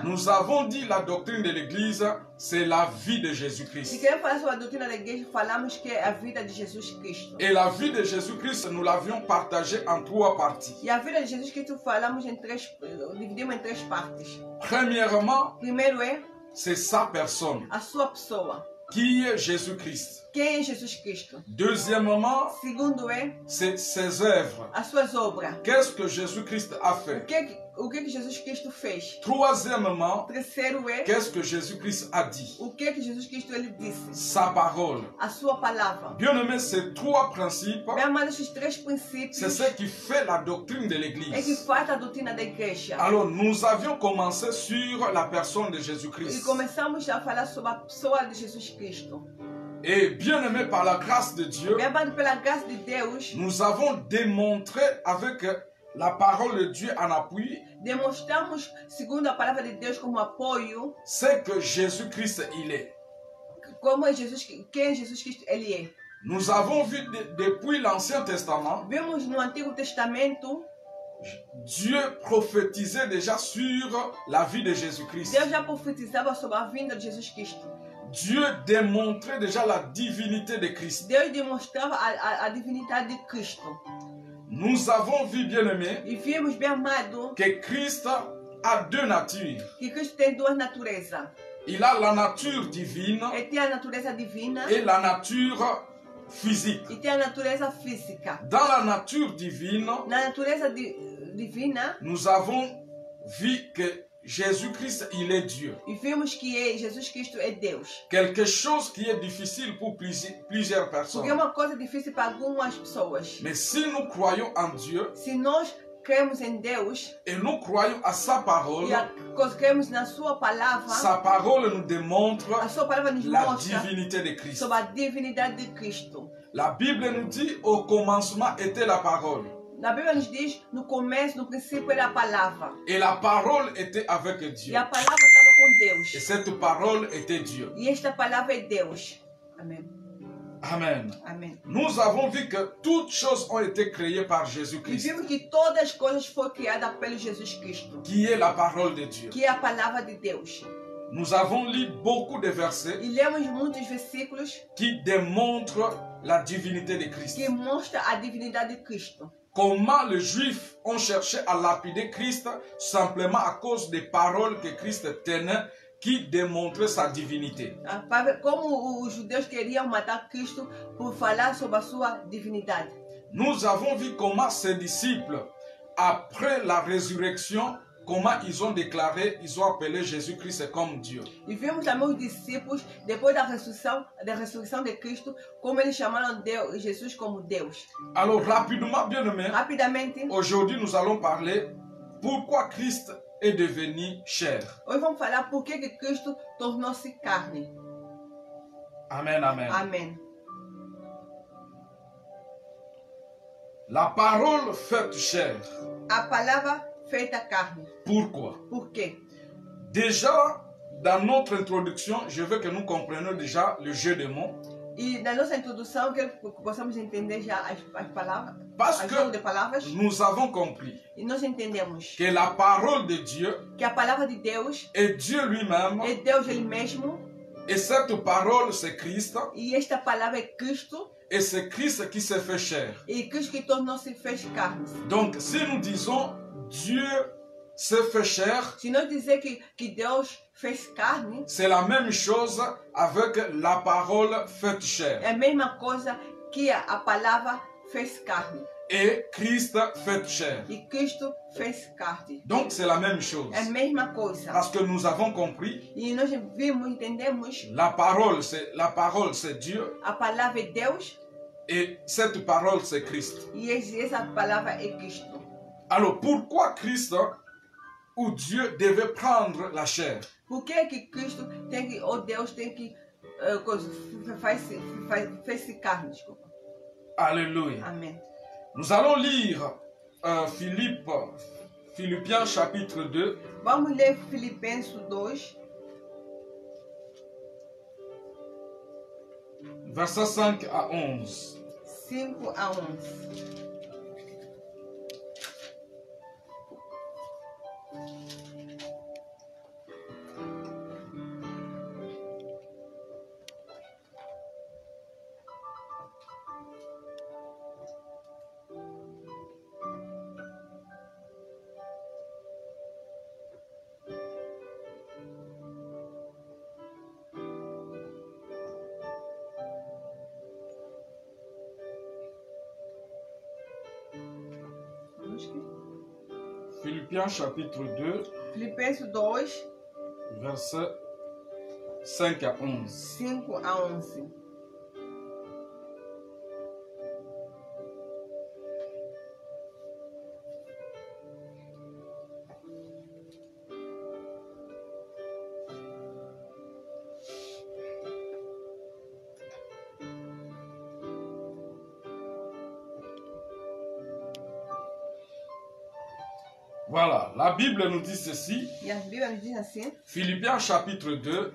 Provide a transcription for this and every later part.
Nous avons dit la doctrine de l'Église, c'est la vie de Jésus-Christ. Et la vie de Jésus-Christ, nous l'avions partagée en 3 parties. Premièrement, c'est sa personne. Qui est Jésus-Christ? Deuxièmement, c'est ses œuvres. Qu'est-ce que Jésus-Christ a fait? Troisièmement, qu'est-ce que Jésus-Christ a dit? Sa parole. Bien aimé, ces 3 principes, c'est ce qui fait la doctrine de l'Église. Alors, nous avions commencé sur la personne de Jésus-Christ. Et bien aimé, par la grâce de Dieu, nous avons démontré avec la parole de Dieu en appui, c'est que Jésus-Christ il est. Nous avons vu depuis l'Ancien Testament, Dieu prophétisait déjà sur la vie de Jésus-Christ. Dieu démontrait déjà la divinité de Christ. Nous avons vu, bien aimé, que Christ a 2 natures. Il a la nature divine et la nature physique. Dans la nature divine, nous avons vu que Jésus-Christ, il est Dieu. Quelque chose qui est difficile pour plusieurs personnes. Mais si nous croyons en Dieu, et nous croyons à sa parole, sa parole nous démontre la divinité de Christ. La Bible nous dit, au commencement était la parole. Na Bíblia nos diz, no começo, no princípio era a palavra. Et la parole était avec Dieu. E a palavra estava com Deus. Et cette parole était Dieu. E esta palavra é Deus. Amém. Amen. Amém. Nous avons vu que toutes choses ont été créées par Jésus-Christ. E vimos que todas as coisas foram criadas pelo Jesus Cristo. Qui est la parole de Dieu. Que é a palavra de Deus. Nous avons lu beaucoup de versets. E lemos muitos versículos. Qui démontrent la divinité de Christ. Que mostra a divindade de Cristo. Comment les Juifs ont cherché à lapider Christ simplement à cause des paroles que Christ tenait qui démontraient sa divinité. Como os judeus queriam matar Cristo por falar sobre a sua divindade. Nous avons vu comment ses disciples, après la résurrection, comment ils ont déclaré, ils ont appelé Jésus-Christ comme Dieu. E vimos também os discípulos, depois da ressurreição de Cristo, como eles chamaram Jesus como Deus. Alors rapidement, bien aimé, rapidamente, aujourd'hui nous allons parler pourquoi Christ est devenu chair. Hoje vamos falar por que Cristo tornou-se carne. Amen, amen. Amen. La parole faite chair. A palavra feita carne. Pourquoi? Por quê? Déjà, dans notre introduction, je veux que nous comprenions déjà le jeu de mots. E na nossa introdução, que possamos entender já as palavras. Parce que nous avons compris e nós entendemos que la parole de Dieu, que a palavra de Deus est Dieu lui-même, é Deus ele mesmo. Et cette parole, c'est Christ. E esta palavra é Cristo. Et c'est Christ qui s'est fait chair. E Cristo que tornou-se fez carne. Donc, si nous disons Dieu s'est fait chair, se nós dizer que Deus fez carne, c'est la même chose avec la parole faite chair. É a mesma coisa que a palavra fez carne. Et Christ fait chair. E Cristo fez carne. Donc c'est la même chose. É a mesma coisa. Parce que nous avons compris. E nós vimos, entendemos. La parole c'est Dieu. A palavra é Deus. Et cette parole c'est Christ. E essa palavra é Cristo. Alors pourquoi Christ ou Dieu devait prendre la chair? Por que Cristo tem que, ou Deus tem que faz carne, desculpa. Alléluia. Amen. Nous allons lire Philippiens chapitre 2. Vamos ler Filipenses 2. Versets 5 à 11. 5 a 11. Philippiens chapitre 2. Filipenses 2. Versets 5 à 11. 5 à 11. Voilà, la Bible nous dit ceci. Philippiens chapitre 2,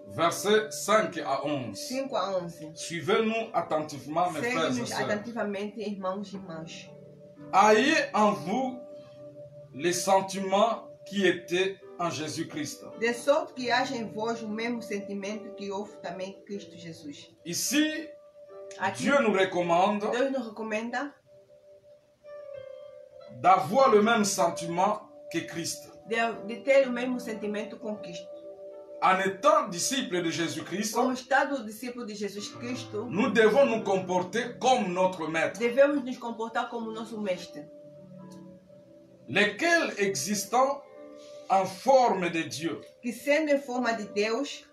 versets 5 à 11. 5 à 11. Suivez-nous attentivement, mes frères et sœurs. Irmãos e irmãs. Ayez en vous les sentiments qui étaient en Jésus-Christ. De sorte que haja em vós o mesmo sentimento que houve também em Cristo Jesus. Ici, Aqui, Dieu nous recommande Deus nos recomenda d'avoir le même sentiment que Christ. de ter o mesmo sentimento com Cristo. En étant disciples de Jésus-Christ, Como estado discípulo de Jesus Cristo, nous devons nous comporter comme notre maître, devemos nos comportar como nosso mestre, lesquels existant en forme de Dieu, que sendo em forma de Deus,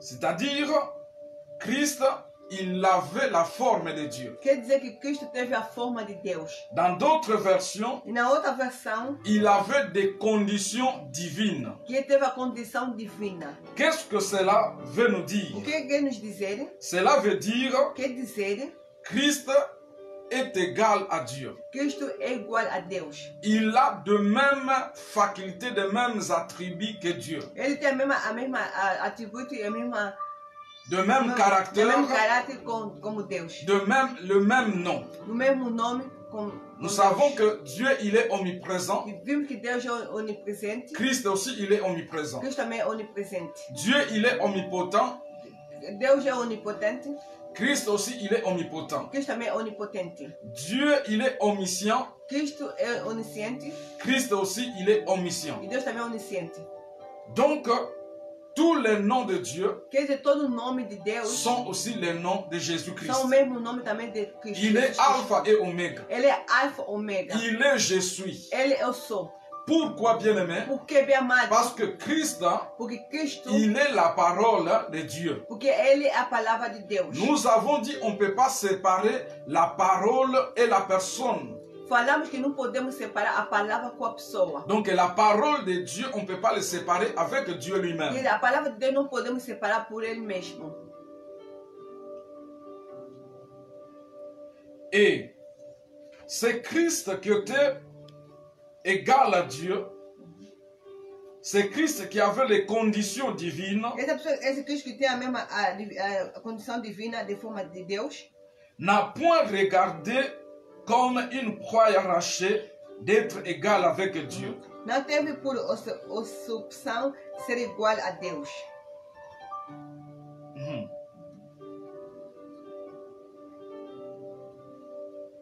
c'est-à-dire Christ, il avait la forme de Dieu. quer dizer que Cristo teve a forma de Deus. Dans d'autres versions, E na outra versão, il avait des conditions divines. que ele teve a condição divina. Qu'est-ce que cela veut nous dire? O que quer nos dizer? Cela veut dire Quer dizer, Christ est égal à Dieu. Cristo é igual a Deus. Il a de mêmes facultés, de mêmes attributs que Dieu. Ele tem a mesma atributo e a mesma De même caractère, o mesmo caráter como Deus. le même nom. O mesmo nome como Nous Deus. savons que Dieu, il est omniprésent. E vimos que Deus é onipresente. Christ aussi, il est omniprésent. Cristo também é onipresente. Dieu, il est omnipotent. Deus é onipotente. Christ aussi, il est omnipotent. Cristo também é onipotente. Dieu, il est omniscient. Cristo é onisciente. Christ aussi, il est omniscient. E Deus também é onisciente. Donc, tous les noms de Dieu Quer dizer, todo o nome de Deus sont aussi les noms de Jésus-Christ. são o mesmo nome também de Cristo. Il est Alpha et Oméga. Ele é Alfa, Ômega. Il est Je suis. Ele eu sou. Pourquoi, bien-aimé? Porque, bem amado, Parce que Christ, porque Cristo, il est la parole de Dieu. porque Ele é a palavra de Deus. Nous avons dit on ne peut pas séparer la parole et la personne. Falamos que não podemos separar a palavra com a pessoa. Donc la parole de Dieu, on ne peut pas le séparer avec Dieu lui-même. E a palavra de Deus não podemos separar por Ele mesmo. Et c'est Christ qui était égal à Dieu. C'est Christ qui avait les conditions divines. Esse Cristo que tem a mesma a condição divina de forma de Deus, N'a point regardé comme une proie arrachée d'être égal avec Dieu. não teve por opção ser igual a Deus.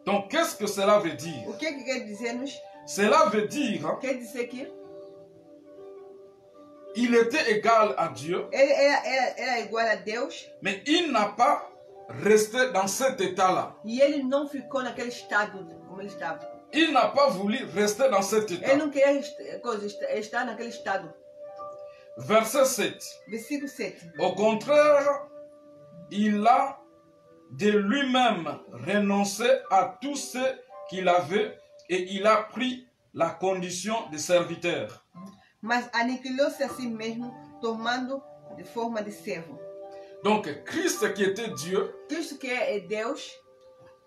Donc qu'est-ce que cela veut dire? O que quer dizer-nos? Cela veut dire Quer dizer que il était égal à Dieu, ele era igual a Deus, mais il n'a pas resté dans cet état-là. e ele não ficou naquele estado como ele estava. Il n'a pas voulu rester dans cet état. Ele não queria estar naquele estado. Verset 7. Versículo 7. Au contraire, il a de lui-même renoncé à tout ce qu'il avait et il a pris la condition de serviteur. Mas aniquilou-se a si mesmo, tomando de forma de servo. Donc Christ qui était Dieu, Cristo que é Deus,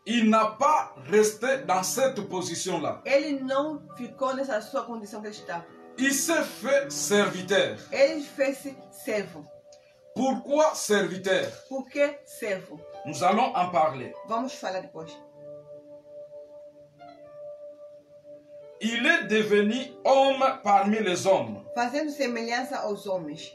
il n'a pas resté dans cette position-là. ele não ficou nessa sua condição que ele estava. Il s'est fait serviteur. Ele fez-se servo. Pourquoi serviteur? Por que servo? Nous allons en parler. Vamos falar depois. Il est devenu homme parmi les hommes. Fazendo semelhança aos homens.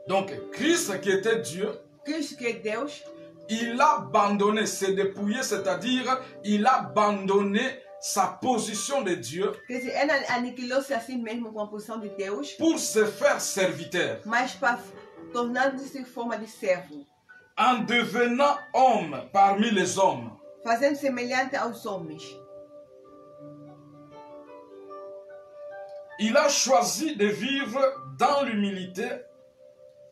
Donc Christ qui était Dieu, Cristo que é Deus, il a abandonné, s'est dépouillé, c'est-à-dire il a abandonné sa position de Dieu quer dizer, ele aniquilou-se a si mesmo com a posição de Deus, pour se faire serviteur. mas para tornar-se em forma de servo. En devenant homme parmi les hommes. Fazendo semelhante aos homens. Il a choisi de vivre dans l'humilité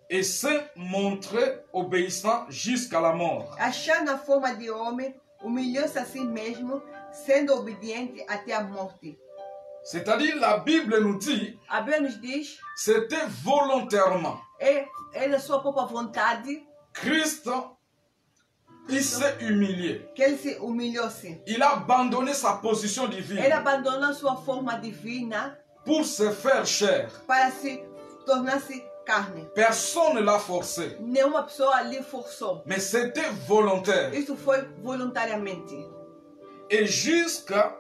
e se montrer obéissant jusqu'à la mort. Achando a forma de homem, humilhou-se a si mesmo, sendo obediente até a morte. C'est-à-dire, la Bible nous dit, a Bíblia nos diz, c'était volontairement. É da sua própria vontade. Christ, il s'est humilié. Que ele se humilhou-se. Il a abandonné sa position divine. Ele abandonou sua forma divina. Pour se faire chair. Para se tornar-se carne. Personne ne l'a forcé. Nenhuma pessoa lhe forçou. Mais c'était volontaire. Isso foi voluntariamente. Et jusqu'à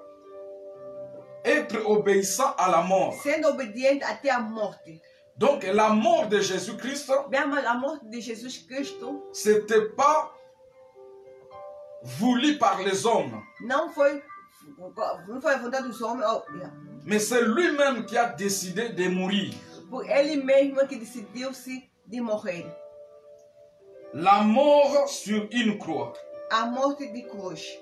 être obéissant à la mort. Sendo obediente até a morte. Donc la mort de Jésus-Christ, a morte de Jesus Cristo, c'était pas voulu par les hommes. Não foi a vontade dos homens. Mais c'est lui-même qui a décidé de mourir. Por ele mesmo que decidiu-se de morrer. La mort sur une croix. A morte de cruz.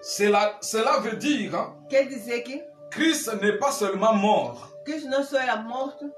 Cela veut dire, quer dizer que Christ n'est pas seulement mort. Cristo não só era morto,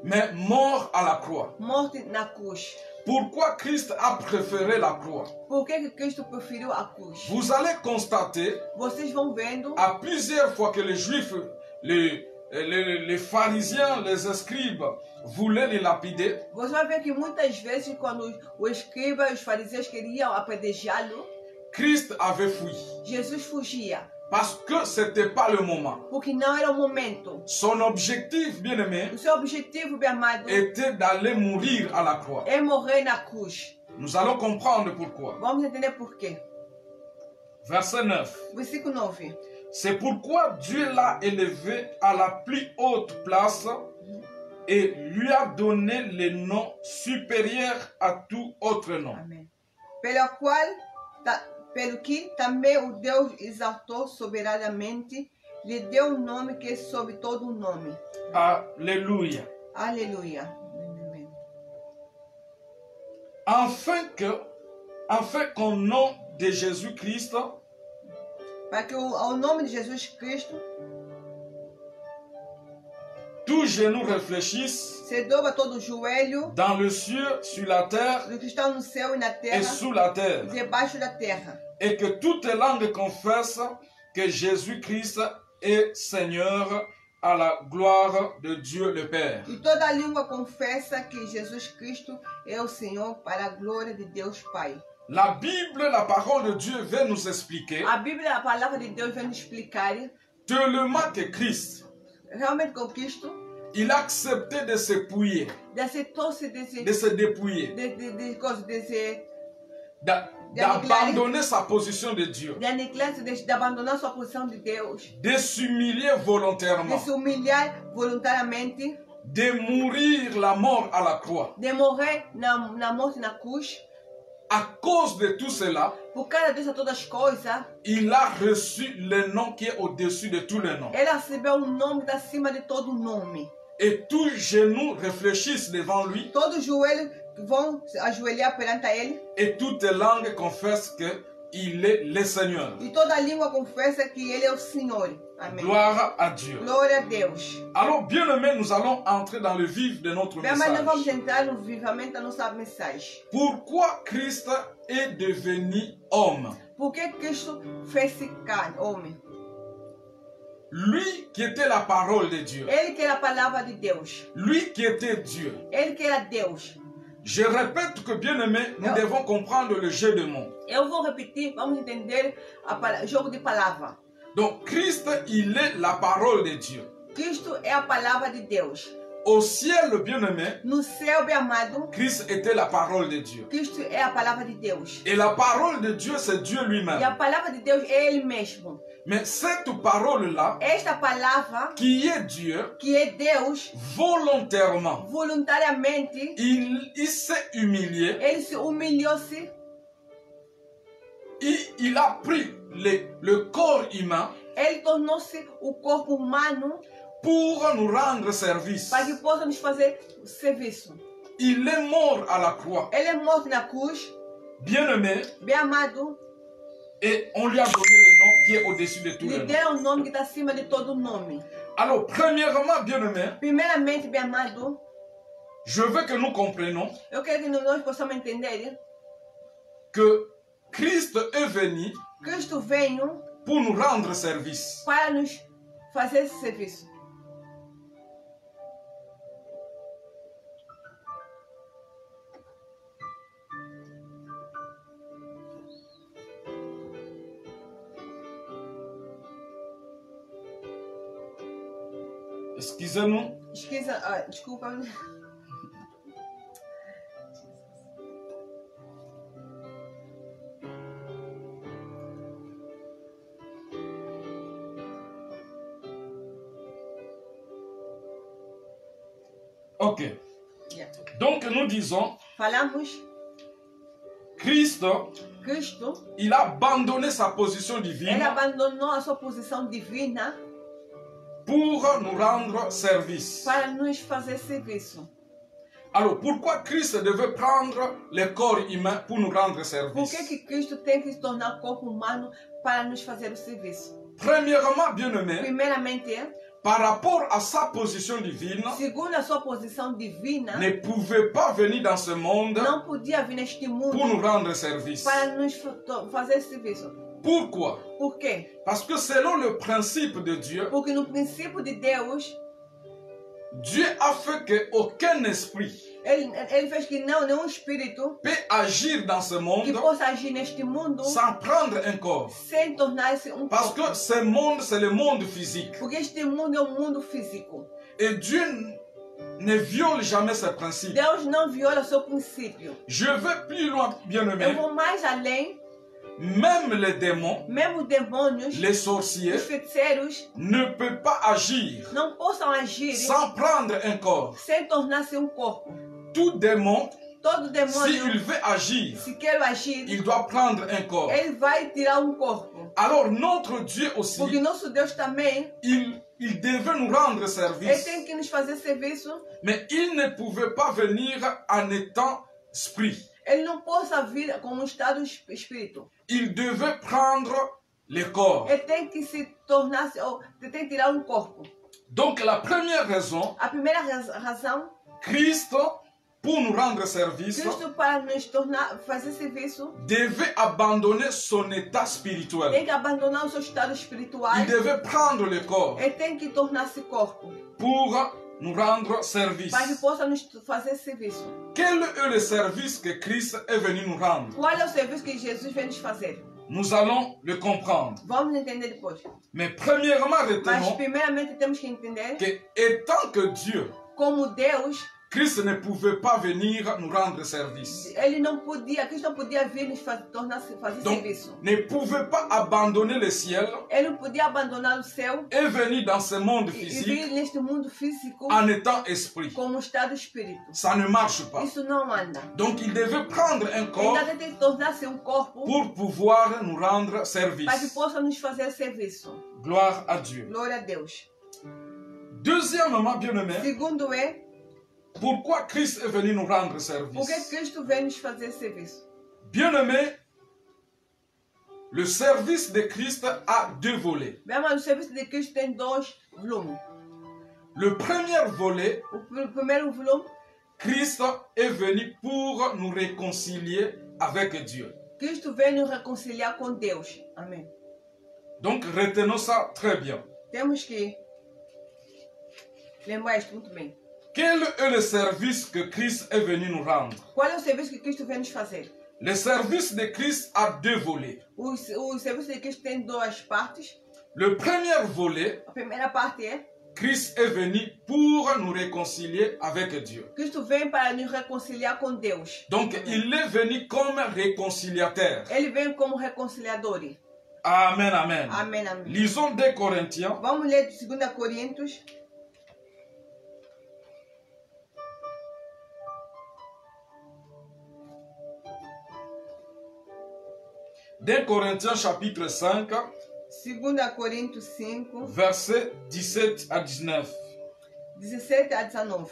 mais mort à la croix. Morte na cruz. Pourquoi Christ a préféré la croix? Por que Cristo preferiu a cruz? Vous allez constater, vocês vão vendo, à plusieurs fois que les Juifs, les pharisiens, les escribes voulaient les lapider. Você vai ver que muitas vezes quando o escriba e os fariseus queriam apedrejá-lo, Christ avait fui. Jesus fugia. Parce que ce n'était pas le moment. Porque não era o momento. Son objectif, bien aimé, o seu objetivo, bem amado, était d'aller mourir à la croix. É morrer na cruz. Nous allons comprendre pourquoi. Vamos entender por quê. Verset 9. Versículo 9. C'est pourquoi Dieu l'a élevé à la plus haute place et lui a donné le nom supérieur à tout autre nom. Amen. Pelo que também o Deus exaltou soberanamente, lhe deu um nome que é sobre todo o nome. Alléluia. Alléluia. Afin qu'au nom de Jésus-Christ, para que ao nome de Jesus Cristo, tout genou réfléchisse, se dobra todo joelho, dans le ciel, sur la terre, do que está no céu e na terra, et sous la terre, debaixo da terra, et que toute langue confesse que Jésus-Christ est Seigneur à la gloire de Dieu le Père. E toda língua confessa que Jesus Cristo é o Senhor para a glória de Deus Pai. La Bible, la parole de Dieu veut nous expliquer. A Bíblia, a palavra de Deus vem nos explicar. Tellement que Christ, realmente com Cristo, il a accepté de se dépouiller. De se dépouiller. D'abandonner sa position de Dieu. D'abandonner sa position de Deus. De s'humilier volontairement. De se humilhar voluntariamente. De mourir la mort à la croix. De morrer na morte na cruz. À cause de tout cela, por causa dessas todas coisas, il a reçu le nom qui est au-dessus de tous les noms. Ele recebeu nome que está acima de todo nome. Et tous genoux réfléchissent devant lui. Todos os joelhos vão se ajoelhar perante ele. Et toute langue confesse que il est le Seigneur. E toda língua confessa que ele é o Senhor. Amém. Gloire à Dieu. Glória a Deus. Alors, bien aimés, nous allons entrer dans le vif de notre message. Mas nós vamos entrar no vivamente da nossa mensagem. Pourquoi Christ est devenu homme? Por que Cristo fez-se carne, homem? Lui qui était la parole de Dieu. Ele que era a palavra de Deus. Lui qui était Dieu. Ele que era Deus. Je répète que, bien aimé, nous devons comprendre le jeu de mots. Eu vou repetir, vamos entender o jogo de palavra. Donc, Christ, il est la parole de Dieu. Cristo é a palavra de Deus. Au ciel, bien aimé, no céu, bem amado, Christ était la parole de Dieu. Cristo é a palavra de Deus. Et la parole de Dieu, c'est Dieu lui-même. E a palavra de Deus é Ele mesmo. Mais cette parole-là, esta palavra, qui est Dieu, que é Deus, volontairement, voluntariamente, il s'est humilié. Ele se humilhou-se. Il a pris le corps humain. Ele tornou-se o corpo humano pour nous rendre service. Para que possa nos fazer serviço. Il est mort à la croix. Ele é morto na cruz. Bien-aimé. Bem amado. Et on lui a donné le nom qui est au-dessus de tout le nom. Lhe deu um nome que está acima de todo nome. Alors, premièrement, bien-aimé, primeiramente, bem amado, je veux que nous comprenions eu quero que nós possamos entender que Christ est venu Cristo veio pour nous rendre service. para nos fazer esse serviço. Excusez-nous. Desculpa. Ok. Yeah. Donc nous disons, falamos, Cristo, il a abandonné sa position divine. Ele abandonou a sua posição divina pour nous rendre service. Para nos fazer serviço. Alors, pourquoi Christ devait prendre le corps humain pour nous rendre service? Por que Cristo tem que se tornar corpo humano para nos fazer o serviço? Premièrement, bien-aimé, primeiramente, par rapport à sa position divine, segundo a sua posição divina, ne pouvait pas venir dans ce monde não podia vir neste mundo pour nous rendre service. Para nos fazer serviço. Pourquoi? Por quê? Parce que selon le principe de Dieu, porque no princípio de Deus, Dieu a fait que aucun esprit ele fez que nenhum espírito peut agir dans ce monde que possa agir neste mundo sans prendre un corps. Sem tornar-se Parce que ce monde, c'est le monde physique. Porque este mundo é mundo físico. Et Dieu ne viole jamais ses principes. Deus não viola seu princípio. Je vais plus loin, bien-aimé. Eu vou mais além. Même les démons, mesmo demônios, les sorciers, os feiticeiros, ne peuvent pas agir não possam agir sans prendre un corps. Sem tornar-se corpo. Tout démon, todo demônio, s'il veut agir, se quer agir, il doit prendre un corps. Ele vai tirar corpo. Alors notre Dieu aussi, porque nosso Deus também, il devait nous rendre service. Ele tem que nos fazer serviço. Mais il ne pouvait pas venir en étant esprit. Ele não possa vir como estado espírito. Il devait prendre le corps. Ele tem que se tornar, tem que tirar corpo. Donc la première raison, a primeira razão, Christ, pour nous rendre service, Cristo para nos tornar, fazer serviço, devait abandonner son état spirituel. Tem que abandonar o seu estado espiritual. Il devait prendre le corps. Ele tem que tornar-se corpo. Pour nous rendre service. Para que possa nos fazer serviço. Quel est le service que Christ est venu nous rendre? Qual é o serviço que Jesus vem nos fazer? Nous allons le comprendre. Vamos entender depois. Mais premièrement, retenons. Mas primeiramente temos que entender que étant que Dieu, como Deus, Christ ne pouvait pas venir nous rendre service. Ele não podia, Cristo não podia vir nos tornar-se fazer donc, serviço. Ne pouvait pas abandonner le ciel. Ele não podia abandonar o céu. Et venir dans ce monde physique. E vir neste mundo físico. En étant esprit. Como estado espírito. Ça ne marche pas. Isso não anda. Donc il devait prendre un corps. Ele tem que tornar-se corpo. Pour pouvoir nous rendre service. Para que possa nos fazer serviço. Gloire à Dieu. Glória a Deus. Deuxièmement, bien-aimé. Segundo é. Pourquoi Christ est venu nous rendre service? Porque Cristo vem nos fazer serviço. Bien-aimé, le service de Christ a deux volets. Bem, mas o serviço de Cristo tem dois volumes. Le premier volet, o primeiro volume, Christ est venu pour nous réconcilier avec Dieu. Cristo vem nos reconciliar com Deus. Amém. Donc retenons ça très bien. Temos que lembrar isto muito bem. Quel est le service que Christ est venu nous rendre? Qual é o serviço que Cristo vem nos fazer? Le service de Christ a deux volets. O serviço de Cristo tem duas partes. Le premier volet, a primeira parte é Christ est venu pour nous réconcilier avec Dieu. Cristo vem para nos reconciliar com Deus. Donc il est venu comme réconciliateur. Ele vem como reconciliador. Amen, amen. Amen, amen. Lisons 2 Corinthiens. Vamos ler 2 Coríntios. 2 Corinthiens chapitre 5, 2 Coríntios 5, versets 17 à 19. 17 a 19.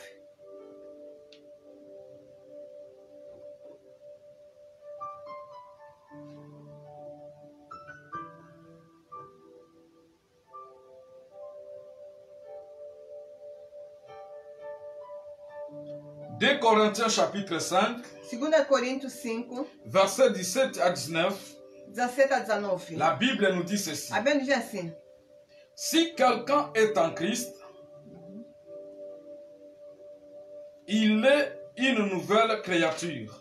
2 Corinthiens chapitre 5. 2 Coríntios 5. Versets 17 à 19. 17 a 19. La Bible nous dit ceci. A Bíblia diz assim. Si quelqu'un est en Christ, il est une nouvelle créature.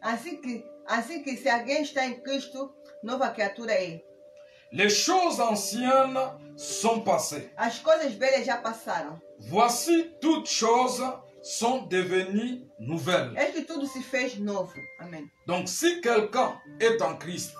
Assim que se alguém está em Cristo, nova criatura é. Les choses anciennes sont passées. As coisas velhas já passaram. Voici toutes choses sont devenues nouvelles. É que tudo se fez novo. Amém. Donc si quelqu'un est en Christ,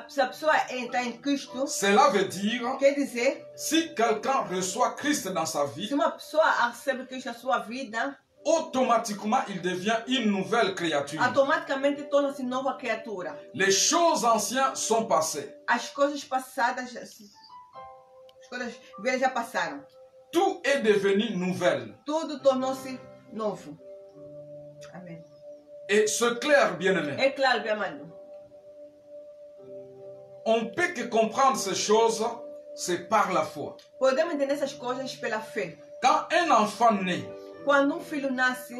se a pessoa está em Cristo, cela veut dire, quer dizer, si quelqu'un reçoit Christ dans sa vie, se uma pessoa recebe Cristo na sua vida, automatiquement il devient une nouvelle créature. Automaticamente torna-se nova criatura. Les choses anciennes sont passées. As coisas passadas, as coisas velhas já passaram. Tout est devenu nouvelle. Tudo tornou-se novo. Amém. Et c'est clair, bien-aimé. É claro, bien amado. On peut que comprendre ces choses, c'est par la foi. Podemos entender essas coisas pela fé. Quand un enfant naît, quando filho nasce,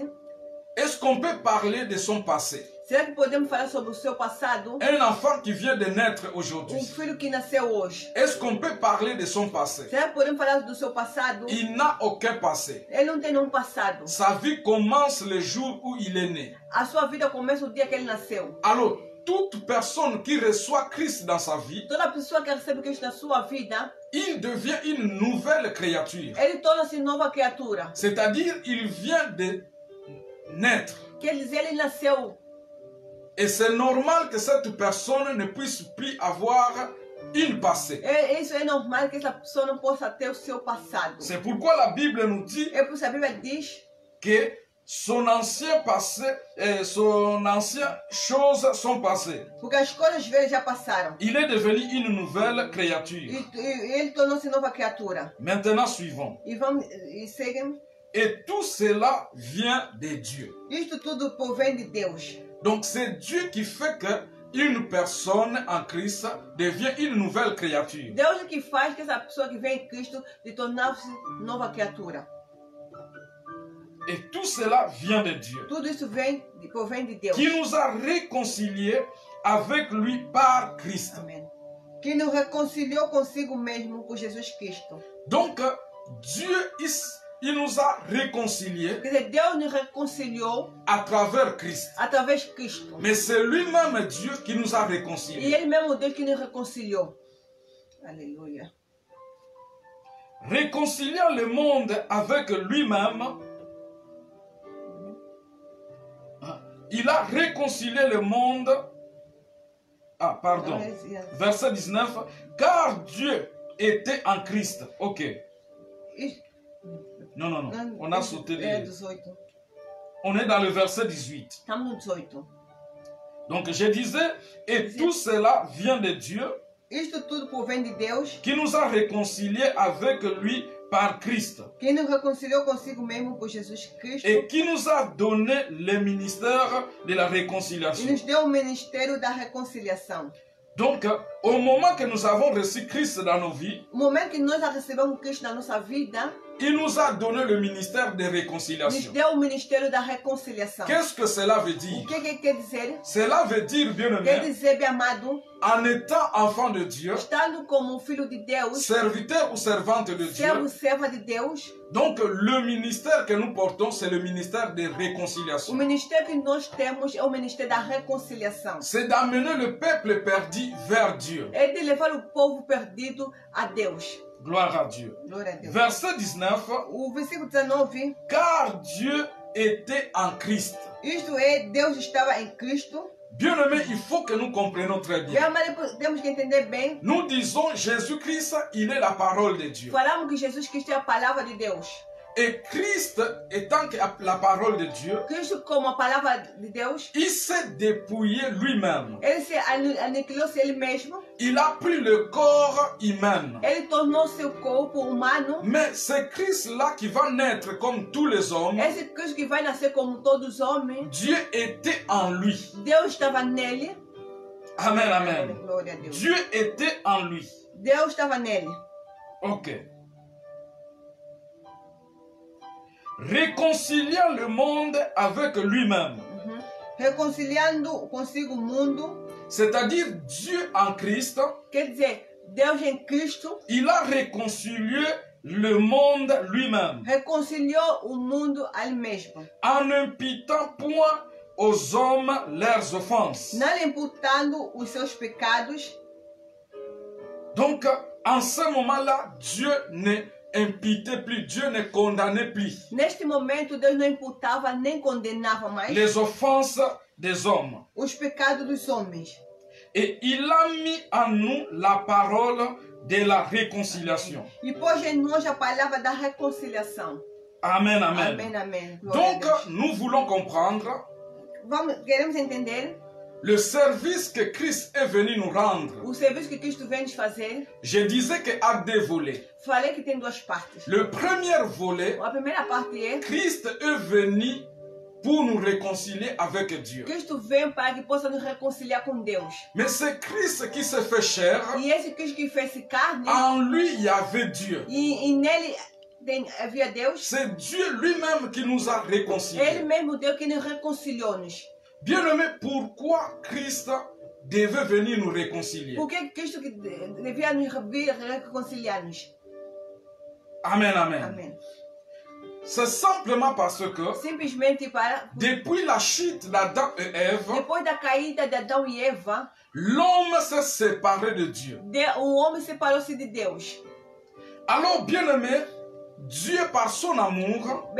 est-ce qu'on peut parler de son passé? Será que podemos falar sobre o seu passado? Un enfant qui vient de naître aujourd'hui, filho que nasceu hoje, est-ce qu'on peut parler de son passé? Será que podemos falar do seu passado? Il n'a aucun passé. Ele não tem nenhum passado. Sa vie commence le jour où il est né. A sua vida começa o dia que ele nasceu. Alors, toute personne qui reçoit Christ dans sa vie, toda pessoa que recebe Cristo na sua vida, il devient une nouvelle créature. Ele torna-se nova criatura. C'est-à-dire, il vient de naître. Quer dizer, ele nasceu. Et c'est normal que cette personne ne puisse plus avoir une passé. Isso é normal que essa pessoa não possa ter o seu passado. C'est pourquoi la Bible nous dit por isso a Bíblia diz que son ancien passé et son ancienne choses sont passées. Porque as coisas velhas já passaram. Il est devenu une nouvelle créature. Ele tornou-se nova criatura. Maintenant, suivons. Seguem. Et tout cela vient de Dieu. Isto tudo provém de Deus. Donc c'est Dieu qui fait que une personne en Christ devient une nouvelle créature. Deus é que faz que essa pessoa que vem em Cristo de tornar-se nova criatura. Et tout cela vient de Dieu. Tudo isso provém de Deus. Qui nous a réconciliés avec lui par Christ. Amém. Que nos reconciliou consigo mesmo por Jesus Cristo. Donc Dieu il nous a réconciliés. Quer dizer, Deus nos reconciliou à travers Christ. Através de Cristo. Mais c'est lui-même Dieu qui nous a réconciliés. E ele mesmo Deus que nos reconciliou. Alléluia. Réconciliant le monde avec lui-même, il a réconcilié le monde. Ah, pardon. Verset 19. Car Dieu était en Christ. Ok. Non. On a sauté les... On est dans le verset 18. Donc je disais, et tout cela vient de Dieu, isto tudo provém de Deus, qui nous a réconciliés avec lui par Christ. Que nos reconciliou consigo mesmo por Jesus Cristo. Et qui nous a donné le ministère de la réconciliation. E nos deu o ministério da reconciliação. Donc, au moment que nous avons reçu Christ dans nos vies, o momento que nós recebemos Cristo na nossa vida, il nous a donné le ministère de réconciliation. Nos deu o ministério da reconciliação. Qu'est-ce que cela veut dire? O que quer dizer? Cela veut dire, bien-aimé, quer dizer, bem amado, en étant enfant de Dieu, estando como filho de Deus, serviteur ou servante de Dieu, serva de Deus, donc le ministère que nous portons, c'est le ministère de réconciliation. O ministério que nós temos é o ministério da reconciliação. C'est d'amener le peuple perdu vers Dieu. É de levar o povo perdido a Deus. Gloire à Dieu. Glória a Deus. Verset 19. O versículo 19. Car Dieu était en Christ. Isto é, Deus estava em Cristo. Bien-aimé, il faut que nous comprenions très bien. Temos que entender bem. Nous disons Jésus-Christ, il est la parole de Dieu. Falamos que Jesus Cristo é a palavra de Deus. Et Christ étant la parole de Dieu, Cristo como a palavra de Deus, il s'est dépouillé lui-même. Ele se aniquilou-se ele mesmo. Il a pris le corps humain. Ele tornou seu corpo humano. Mais c'est Christ-là qui va naître comme tous les hommes. Esse Cristo que vai nascer como todos os homens. Dieu était en lui. Deus estava nele. Amen, amen. Glória a Deus. Dieu était en lui. Deus estava nele. Ok. réconciliant le monde avec lui-même. Reconciliando consigo o mundo. C'est-à-dire Dieu en Christ. Quer dizer, Deus em Cristo. Il a réconcilié le monde lui-même. Reconciliou o mundo a ele mesmo. En n'imputant point aux hommes leurs offenses. Não lhe imputando os seus pecados. Donc, en ce moment-là, Dieu ne imputait plus, Dieu ne condamnait plus. Neste momento, Deus não imputava nem condenava mais les offenses des hommes. Os pecados dos homens. Et il a mis en nous la parole de la réconciliation. E pôs em nós a palavra da reconciliação. Amen, amen. Amen, amen. Donc, nous voulons comprendre queremos entender le service que Christ est venu nous rendre. O serviço que Cristo vem nos fazer. Je disais qu'il y a deux volets. Falei que tem duas partes. Le premier volet, a primeira parte é Christ est venu pour nous réconcilier avec Dieu. Cristo vem para que possa nos reconciliar com Deus. Mais c'est Christ qui se fait chair. E esse Cristo que fez carne. En lui, il y avait Dieu. E nele havia Deus. C'est Dieu lui-même qui nous a réconciliés. Ele mesmo Deus que nos reconciliou-nos. Bien-aimé, pourquoi Christ devait venir nous réconcilier? Por que Cristo devia nos reconciliar-nos? Amen, amen. Amen. C'est simplement parce que simplesmente para depuis la chute d'Adam et Ève, depois da caída de Adão e Eva, l'homme s'est séparé de Dieu. O homem separou-se de Deus. Alors, bien-aimé, Dieu par son amour,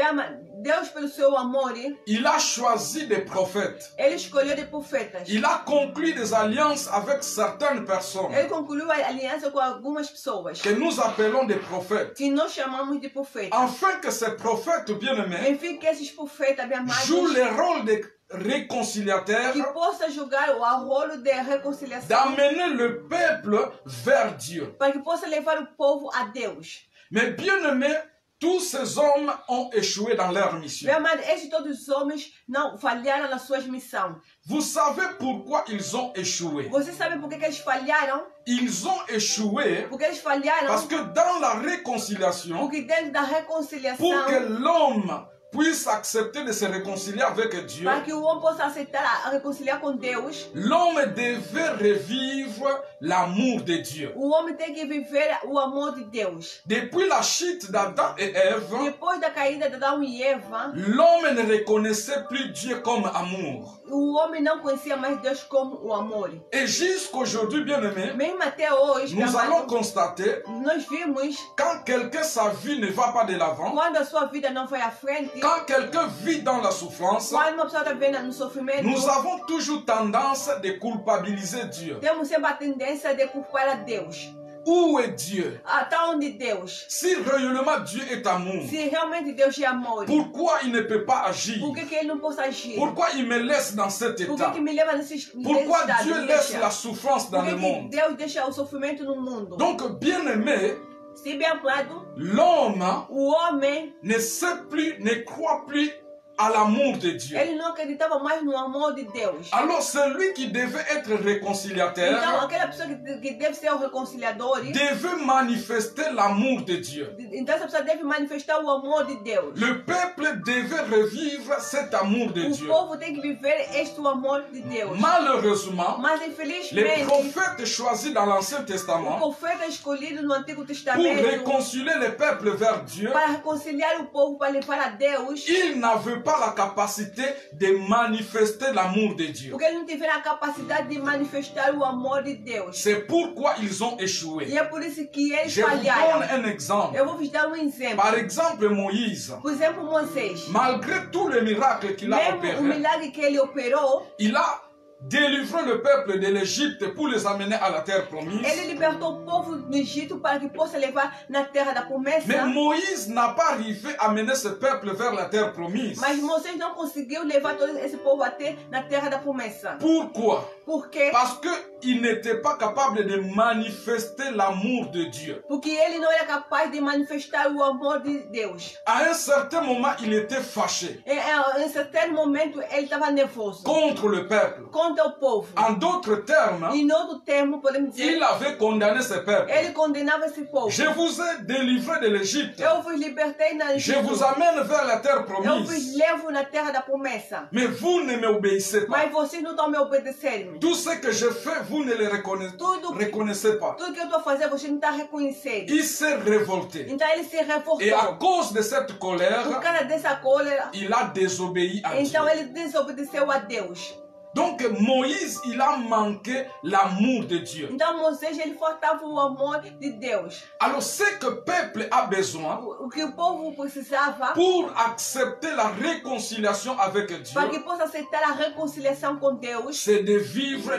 Deus pelo seu amor, il a choisi des prophètes. Ele escolheu des profetas. Il a conclu des alliances avec certaines personnes. Ele concluiu a aliança com algumas pessoas. Que nous appelons des prophètes. Que nós chamamos de profetas. Afin que ces prophètes, bien-aimés, enfim que esses profetas bem-amados jouent le rôle de réconciliateur, que possa jogar o rolo de reconciliação, d'amener le peuple vers Dieu. Para que possa levar o povo a Deus. Mais bien-aimés, tous ces hommes ont échoué dans leur mission. Esses todos os homens não falharam nas suas missões. Vous savez pourquoi ils ont échoué? Você sabe por que eles falharam? Ils ont échoué porque eles falharam, parce que dans la réconciliation, porque dentro da reconciliação, pour que l'homme puisse accepter de se réconcilier avec Dieu, para que o homem possa aceitar a reconciliar com Deus, l'homme devait revivre l'amour de Dieu. O homem tem que viver o amor de Deus. Depuis la chute d'Adam et Ève, depois da caída de Adão e Eva, l'homme ne reconnaissait plus Dieu comme amour. O homem não conhecia mais Deus como o amor. Et jusqu'aujourd'hui, bien-aimé, mesmo até hoje, nous allons constater, nós vimos, quand quelqu'un sa vie ne va pas de l'avant, quando a sua vida não vai à frente, quand quelqu'un vit dans la souffrance, quando uma pessoa está vivendo no sofrimento, nous avons toujours tendance de culpabiliser Dieu. Temos sempre a tendência de culpar a Deus. Où est Dieu? Até onde Deus? Si réellement Dieu est amour, se realmente Deus é amor, pourquoi il ne peut pas agir? Por que ele não pode agir? Pourquoi il me laisse dans cet état? Por que me leva nesse Pourquoi estado? Dieu laisse la souffrance dans le monde? Deus deixa o sofrimento no mundo. Donc, bien-aimé, se bem amado, l'homme o homem ne sait plus, ne croit plus à l'amour de Dieu. Ele não acreditava mais no amor de Deus. Alors celui qui devait être réconciliateur, então aquela pessoa que deve ser o reconciliador, devait manifester l'amour de Dieu. Então essa pessoa deve manifestar o amor de Deus. Le peuple devait revivre cet amour de Dieu. O povo tem que viver este amor de Deus. Malheureusement, mas infelizmente, les prophètes choisis dans l'Ancien Testament, o profeta escolhido no Antigo Testamento, pour réconcilier le peuple vers Dieu, para reconciliar o povo para levar a Deus, ils n'avaient pas la capacité de manifester l'amour de Dieu. Porque eles não tiveram a capacidade de manifestar o amor de Deus. C'est pourquoi ils ont échoué. E é por isso que eles falharam. Je vous donne un exemple. Eu vou vos dar exemplo. Par exemple, Moïse. Por exemplo, Moisés. Malgré tous les miracles qu'il a opérés, o milagre que ele operou, il a délivré le peuple de l'Égypte pour les amener à la terre promise. Ele libertou o povo do Egito para que possa levar na terra da promessa. Mais Moïse n'a pas arrivé à mener ce peuple vers la terre promise. Mas Moisés não conseguiu levar todo esse povo até na terra da promessa. Pourquoi? Porque parce qu'il n'était pas capable de manifester l'amour de Dieu. Porque ele não era capaz de manifestar o amor de Deus. À un certain moment, il était fâché. E a um certo momento ele estava nervoso. Contre le peuple. Contra o povo. En d'autres termes, em outro termo, podemos dizer, il avait condamné ce peuple. Ele condenava esse povo. Je vous ai délivré de l'Égypte. Eu vos libertei na Egito. Je vous amène vers la terre promise. Eu vos levo na terra da promessa. Mais vous ne m'obéissez pas. Mas vocês não estão me obedecendo. Tout ce que je fais, vous ne le reconnaissez pas. Tudo que eu estou fazendo, você não está reconhecendo. Il s'est révolté. Então ele se revoltou. Et à cause de cette colère, por causa dessa cólera, il a désobéi à Dieu. Então ele desobedeceu a Deus. Donc Moïse, il a manqué l'amour de Dieu. Então Moisés, ele faltava o amor de Deus. Alors ce que le peuple a besoin, o que o povo precisava, pour accepter la réconciliation avec Dieu, para que possa aceitar a reconciliação com Deus, c'est de vivre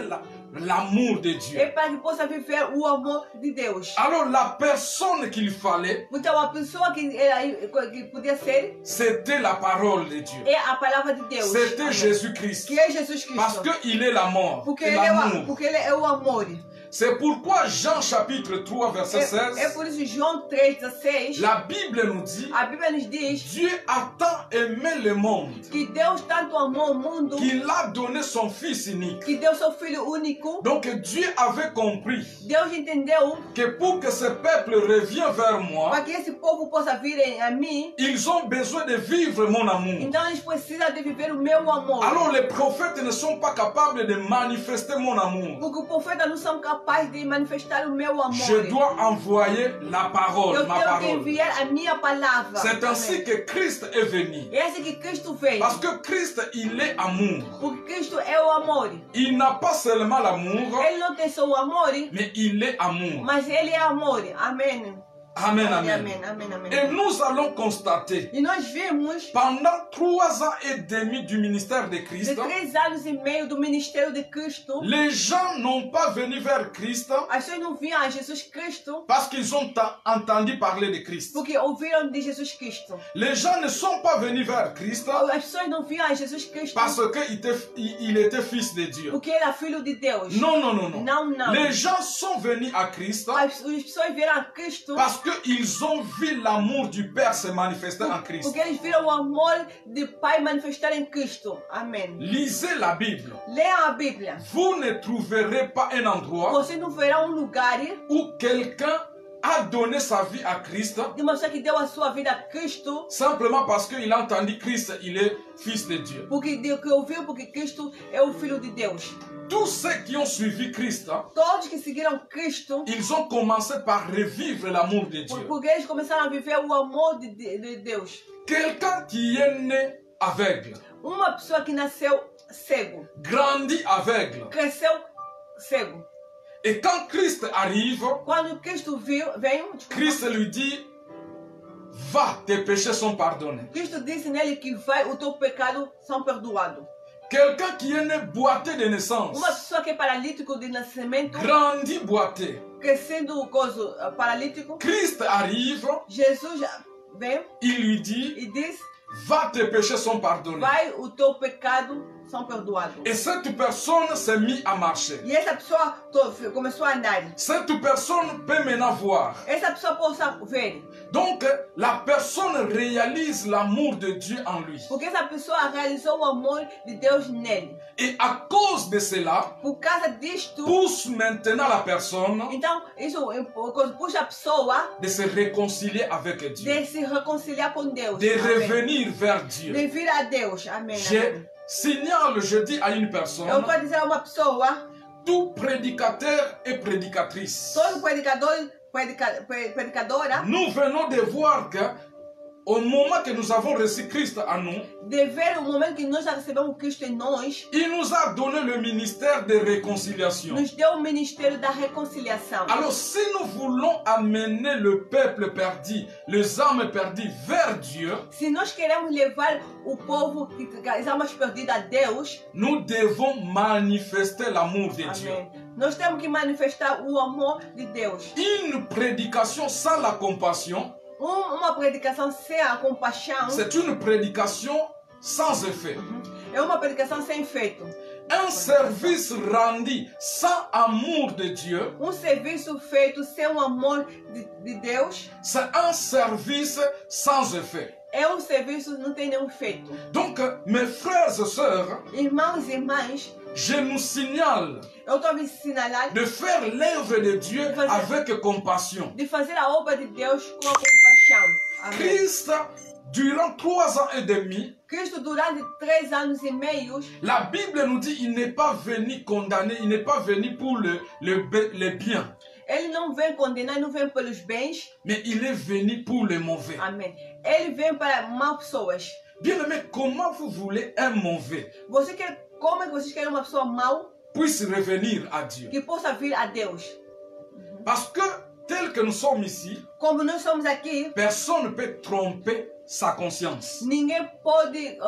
l'amour de Dieu. É para que possa viver o amor de Deus. Alors la personne qu'il fallait, então a pessoa que podia ser, c'était la parole de Dieu. É a palavra de Deus. C'était Jésus-Christ. Que é Jesus Cristo. Parce qu'il est l'amour. Porque ele é o amor. C'est pourquoi Jean chapitre 3 verset 16. É por isso João 3:16. La Bible nous dit. A Bíblia nos diz. Dieu a tant aimé le monde. Que Deus tanto amou o mundo. Qu'il a donné son fils unique. Que deu seu filho único. Donc Dieu avait compris. Deus entendeu. Que pour que ce peuple revienne vers moi. Para que esse povo possa vir a mim. Ils ont besoin de vivre mon amour. Então eles precisam de viver o meu amor. Alors les prophètes ne sont pas capables de manifester mon amour. Porque os profetas não são capaz de manifestar o meu amor. Je dois envoyer la parole, ma parole. Eu tenho que enviar a minha palavra. C'est ainsi que Christ est venu. É assim que Cristo veio. Parce que Christ, il est amour. Porque Cristo é o amor. Il n'a pas seulement l'amour. Ele não tem só o amor. Mais il est amour. Mas ele é amor. Amém. Amen, amen. Amen, amen, amen. Et nous allons constater, e nós vemos, pendant 3 ans et demi du ministère de Christ, de 3 anos e meio do ministério de Cristo, les gens n'ont pas venu vers Christ, as pessoas não vinham a Jesus Cristo, parce qu'ils ont entendu parler de Christ. Porque ouviram de Jesus Cristo. Les gens ne sont pas venus vers Christ, as pessoas não vinham a Jesus Cristo, parce qu'il était fils de Dieu. Porque era filho de Deus. Non, non, non, non. Não, não. Les gens sont venus à Christ, as pessoas vieram a Cristo, parce qu'ils ont vu l'amour du Père se manifester en Christ. Porque eles viram o amor do Pai manifestar em Cristo. Amém. Lisez la Bible. Leiam a Bíblia. Vous ne trouverez pas un endroit Você não verá lugar où quelqu'un a donné sa vie à Christ, de uma pessoa que deu a sua vida a Cristo, simplement parce qu'il a entendu Christ, il est fils de Dieu. Porque ouviu, porque Cristo é o filho de Deus. Tous ceux qui ont suivi Christ, todos que seguiram Cristo, ils ont commencé par revivre l'amour de Dieu. Porque eles começaram a viver o amor de Deus. Quelqu'un qui est né aveugle, uma pessoa que nasceu cego, grandit aveugle, cresceu cego. Et quand Christ arrive, quando Cristo vem, Christ lui dit: va, tes péchés sont pardonnés. Cristo disse nele que vai, o teu pecado são perdoados. Quelqu'un qui est né boité de naissance, uma pessoa que é paralítico de nascimento, grandit boité, crescendo paralítico, Christ arrive, Jesus vem, il lui dit, e diz: va, tes péchés sont pardonnés. Vai, o teu pecado são perdoados. Et cette personne s'est mise à marcher. E essa pessoa começou a andar. Cette personne peut maintenant voir. Essa pessoa possa ver. Donc la personne réalise l'amour de Dieu en lui. Porque essa pessoa realizou o amor de Deus nele. Et à cause de cela, por causa disto, pousse maintenant la personne, então isso puxa a pessoa de se réconcilier avec Dieu. De se reconciliar com Deus. De revenir vers Dieu. De vir a Deus. Amém. Signale, je dis à une personne, eu vou dizer a uma pessoa, tout prédicateur et prédicatrice, todo predicadora, nous venons de voir que au moment que nous avons reçu Christ en nous, de ver o momento que nós já recebemos Cristo em nós, il nous a donné le ministère de réconciliation. Nos deu o ministério da reconciliação. Alors si nous voulons amener le peuple perdu, les âmes perdues vers Dieu, se nós queremos levar o povo, as almas perdidas a Deus, nous devons manifester l'amour de Dieu. Nós temos que manifestar o amor de Deus. Une prédication sans la compassion, uma predicação sem a compaixão, c'est une prédication sans effet. É uma predicação sem efeito. Un service rendu sans amour de Dieu. Serviço feito sem o amor de Deus. C'est un service sans effet. Serviço que não tem nenhum efeito. Donc, mes frères et sœurs, irmãos e irmãs, je nous signale de faire l'œuvre de Dieu avec compassion. De fazer a obra de Deus com compaixão. Amém. Christ, durant 3 ans et demi, Cristo durante 3 anos e meio, la Bible nous dit il n'est pas venu condamner, il n'est pas venu pour le bien. Ele não vem condenar, não vem pelos bens. Mais il est venu pour les mauvais. Amém. Ele vem para mal pessoas. Bien-aimé, comment vous voulez un mauvais? Como é que vocês querem uma pessoa mal puisse revenir à Dieu? Que possa vir a Deus. Parce que tel que nous sommes ici, como nós somos aqui, personne ne peut tromper sa conscience. Ninguém pode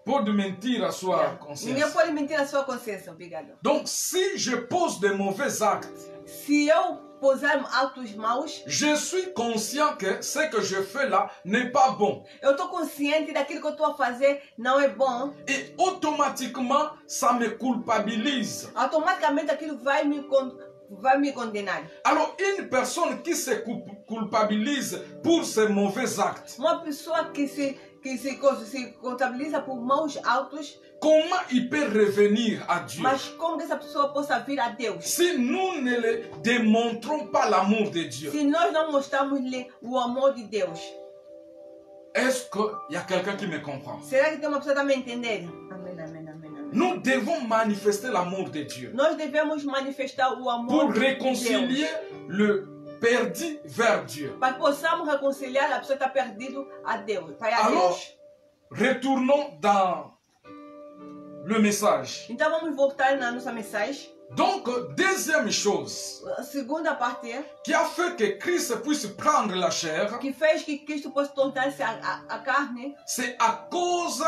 Pode mentir à sua consciência. Ninguém pode mentir à sua consciência, obrigado. Donc, si je pose de mauvais actes, se eu posar atos maus, je suis conscient que ce que je fais là n'est pas bon. Eu estou consciente daquilo que eu estou a fazer não é bom. Et automatiquement, ça me culpabilise. Automaticamente aquilo vai me condenar. Alors, une personne qui se culpabilise pour ses mauvais actes, uma pessoa que se contabiliza por maus atos, comment il peut revenir à Dieu? Mas como que essa pessoa possa vir a Deus? Si nous ne le démontrons pas l'amour de Dieu. Se nós não mostramos-lhe o amor de Deus. Est-ce qu'il y a quelqu'un qui me comprend? Será que tem uma pessoa que está me entendendo? Amém, amém, amém. Nous devons manifester l'amour de Dieu. Nós devemos manifestar o amor pour réconcilier le perdu vers Dieu. Para que possamos reconciliar a pessoa que está perdida a Deus. Alors, retournons dans le message. Então vamos voltar na nossa mensagem. Donc, deuxième chose, a segunda parte, qui a fait que Christ puisse prendre la chair, que fez que Cristo possa tornar-se a carne, c'est à cause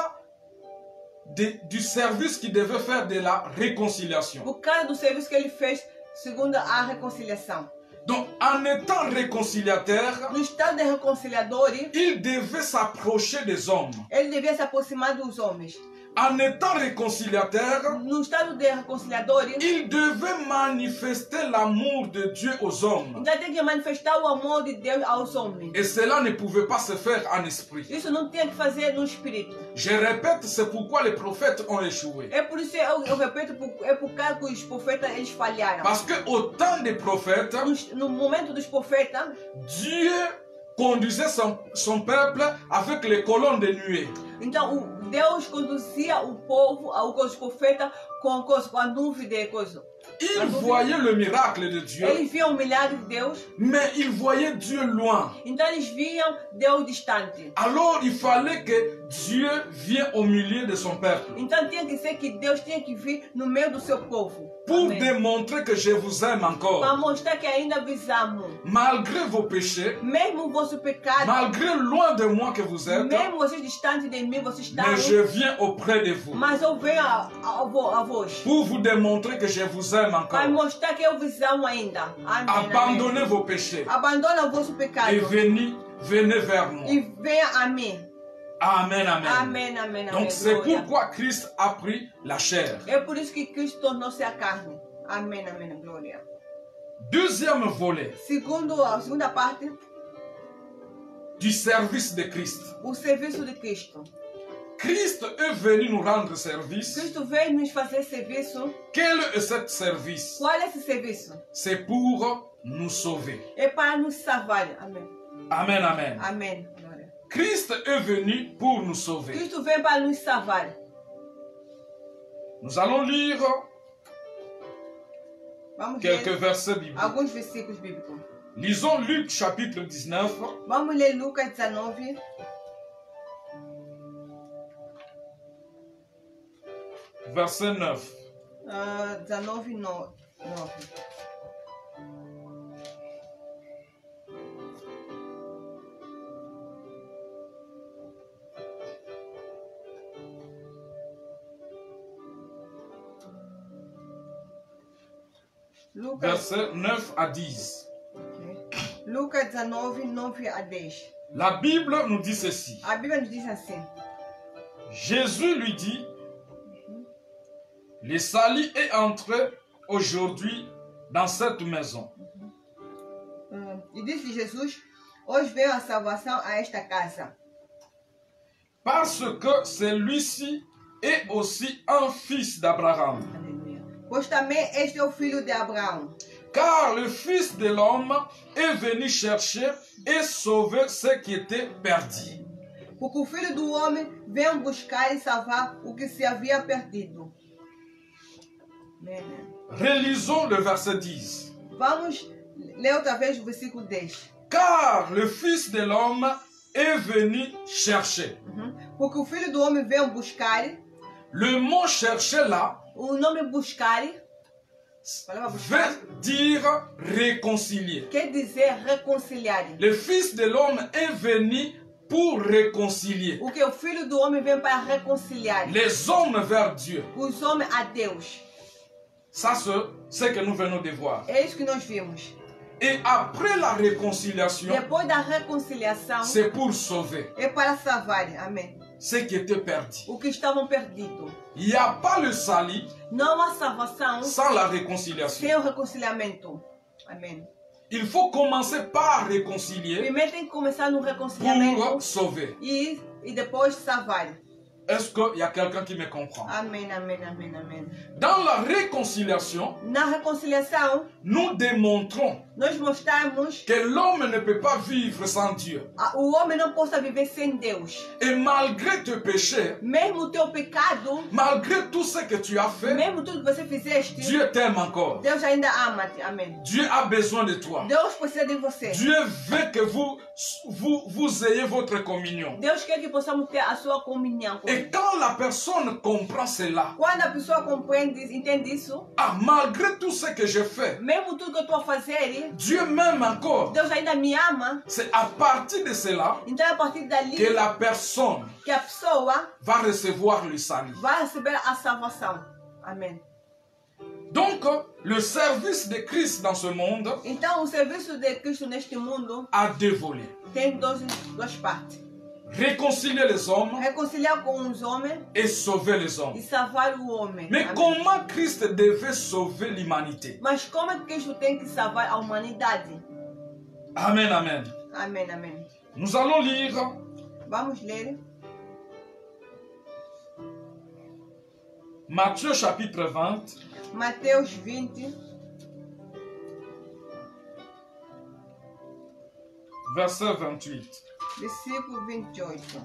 du service qu'il devait faire de la réconciliation. Por causa do serviço que ele fez segundo a reconciliação. Donc, en étant réconciliateur, no estado de reconciliador, il devait s'approcher des hommes. Ele devia se aproximar dos homens. En étant réconciliateur, no estado de reconciliador, il devait manifester l'amour de Dieu aux hommes. Então tem que manifestar o amor de Deus aos homens. Et cela ne pouvait pas se faire en esprit. Isso não tinha que fazer no espírito. Je répète, c'est pourquoi les prophètes ont échoué. É por isso eu repito, é por causa que os profetas eles falharam. Parce que au temps des prophètes, no momento dos profetas, Dieu conduisait son peuple avec les colonnes de nuée. Então Deus conduzia o povo, os profetas, com a nuvem de coisa. Il voyait le miracle de Dieu. Eles viam o milagre de Deus. Mais il voyait Dieu loin. Então eles viam Deus distante. Alors il fallait que Dieu vienne au milieu de son peuple. Então tinha que ser que Deus tinha que vir no meio do seu povo. Pour démontrer que je vous aime encore. Para mostrar que ainda vos amo. Malgré vos péchés. Mesmo o vosso pecado. Malgré loin de moi que vous êtes. Mesmo vocês distantes de mim, vocês estão. Mais je viens auprès de vous. Mas eu venho a vós. Pour vous démontrer que je vous aime encore. Para mostrar que eu vos amo ainda. Amém, abandonnez vos péchés. Abandona o vosso pecado. Et venez vers moi. E venha a mim. Amen, amen. Amen, amen, amen. Donc c'est pourquoi Christ a pris la chair. É por isso que Cristo tornou-se a carne. Amém, amém, glória. Deuxième volet. A segunda parte. Du service de Christ. O serviço de Cristo. Christ est venu nous rendre service. Cristo veio nos fazer serviço. Quel est ce service? Qual é esse serviço? C'est pour nous sauver. É para nos salvar. Amém. Amen, amen. Amém. Christ est venu pour nous sauver. Cristo veio para nos salvar. Nous allons lire quelques versets bibliques. Alguns versículos bíblicos. Lisons Luc chapitre 19. Vamos ler Lucas 19. Verset 9. 19, 9. Verset 9 à 10. Okay. Lucas 19, 9 a 10. La Bible nous dit ceci. A Bíblia nos diz assim. Jésus lui dit, le salut est entré aujourd'hui dans cette maison. E disse Jesus, hoje veio a salvação a esta casa. Parce que celui-ci est aussi un fils d'Abraham. Pois também este é o filho de Abraão. Car le Fils de l'homme est venu chercher et sauver ce qui était perdu. Porque o filho do homem veio buscar e salvar o que se havia perdido. Relisons le verset 10. Vamos ler outra vez o versículo 10. Car le Fils de l'homme est venu chercher. Porque o filho do homem veio buscar. Le mot chercher là, o nome buscar, veut dire réconcilier. Quer dizer reconciliar. Le Fils de l'homme est venu pour réconcilier. O que o filho do homem vem para reconciliar. Les hommes vers Dieu. Os homens a Deus. Ça c'est ce que nous venons de voir. É isso que nós vimos. Et après la réconciliation, depois da reconciliação, c'est pour sauver. É para salvar. Amém. Ce qui était perdu. O que estavam perdidos. Il n'y a pas le salut não há salvação sans la réconciliation. Sem o reconciliamento. Amém. Il faut commencer par réconcilier. Primeiro tem que começar no reconciliamento pour sauver. E depois salvar. Est-ce qu'il y a quelqu'un qui me comprend? Amém, amém, amém, amém. Dans la réconciliation, na reconciliação, nous démontrons nós mostramos que l'homme ne peut pas vivre sans Dieu. O homem não pode viver sem Deus. Et malgré tes péchés, mesmo o teu pecado, malgré tout ce que tu as fait, mesmo tudo que você fizeste, Dieu t'aime encore. Deus ainda ama-te. Amém. Dieu a besoin de toi. Deus precisa de você. Dieu veut que vous ayez votre communion. Deus quer que possamos ter a sua comunhão. Et quand la personne comprend cela, quando a pessoa compreende, entende isso, malgré tout ce que je fais, mesmo tudo que eu estou a fazer, Dieu m'aime encore. Deus ainda me ama. C'est à partir de cela então a partir dali que la personne que a pessoa va recevoir le salut. Vai receber a salvação. Amém. Donc, le service de Christ dans ce monde, então o serviço de Cristo neste mundo, a deux volets. Tem duas partes. Réconcilier les hommes, reconciliar com os homens, et sauver les hommes. E salvar o homem. Mais amém. Comment Christ devait sauver l'humanité? Mas como é que Cristo tem que salvar a humanidade? Amen, amen. Amém, amém. Nous allons lire. Vamos ler. Matthieu chapitre 20. Mateus 20. Verset 28. Versículo 28.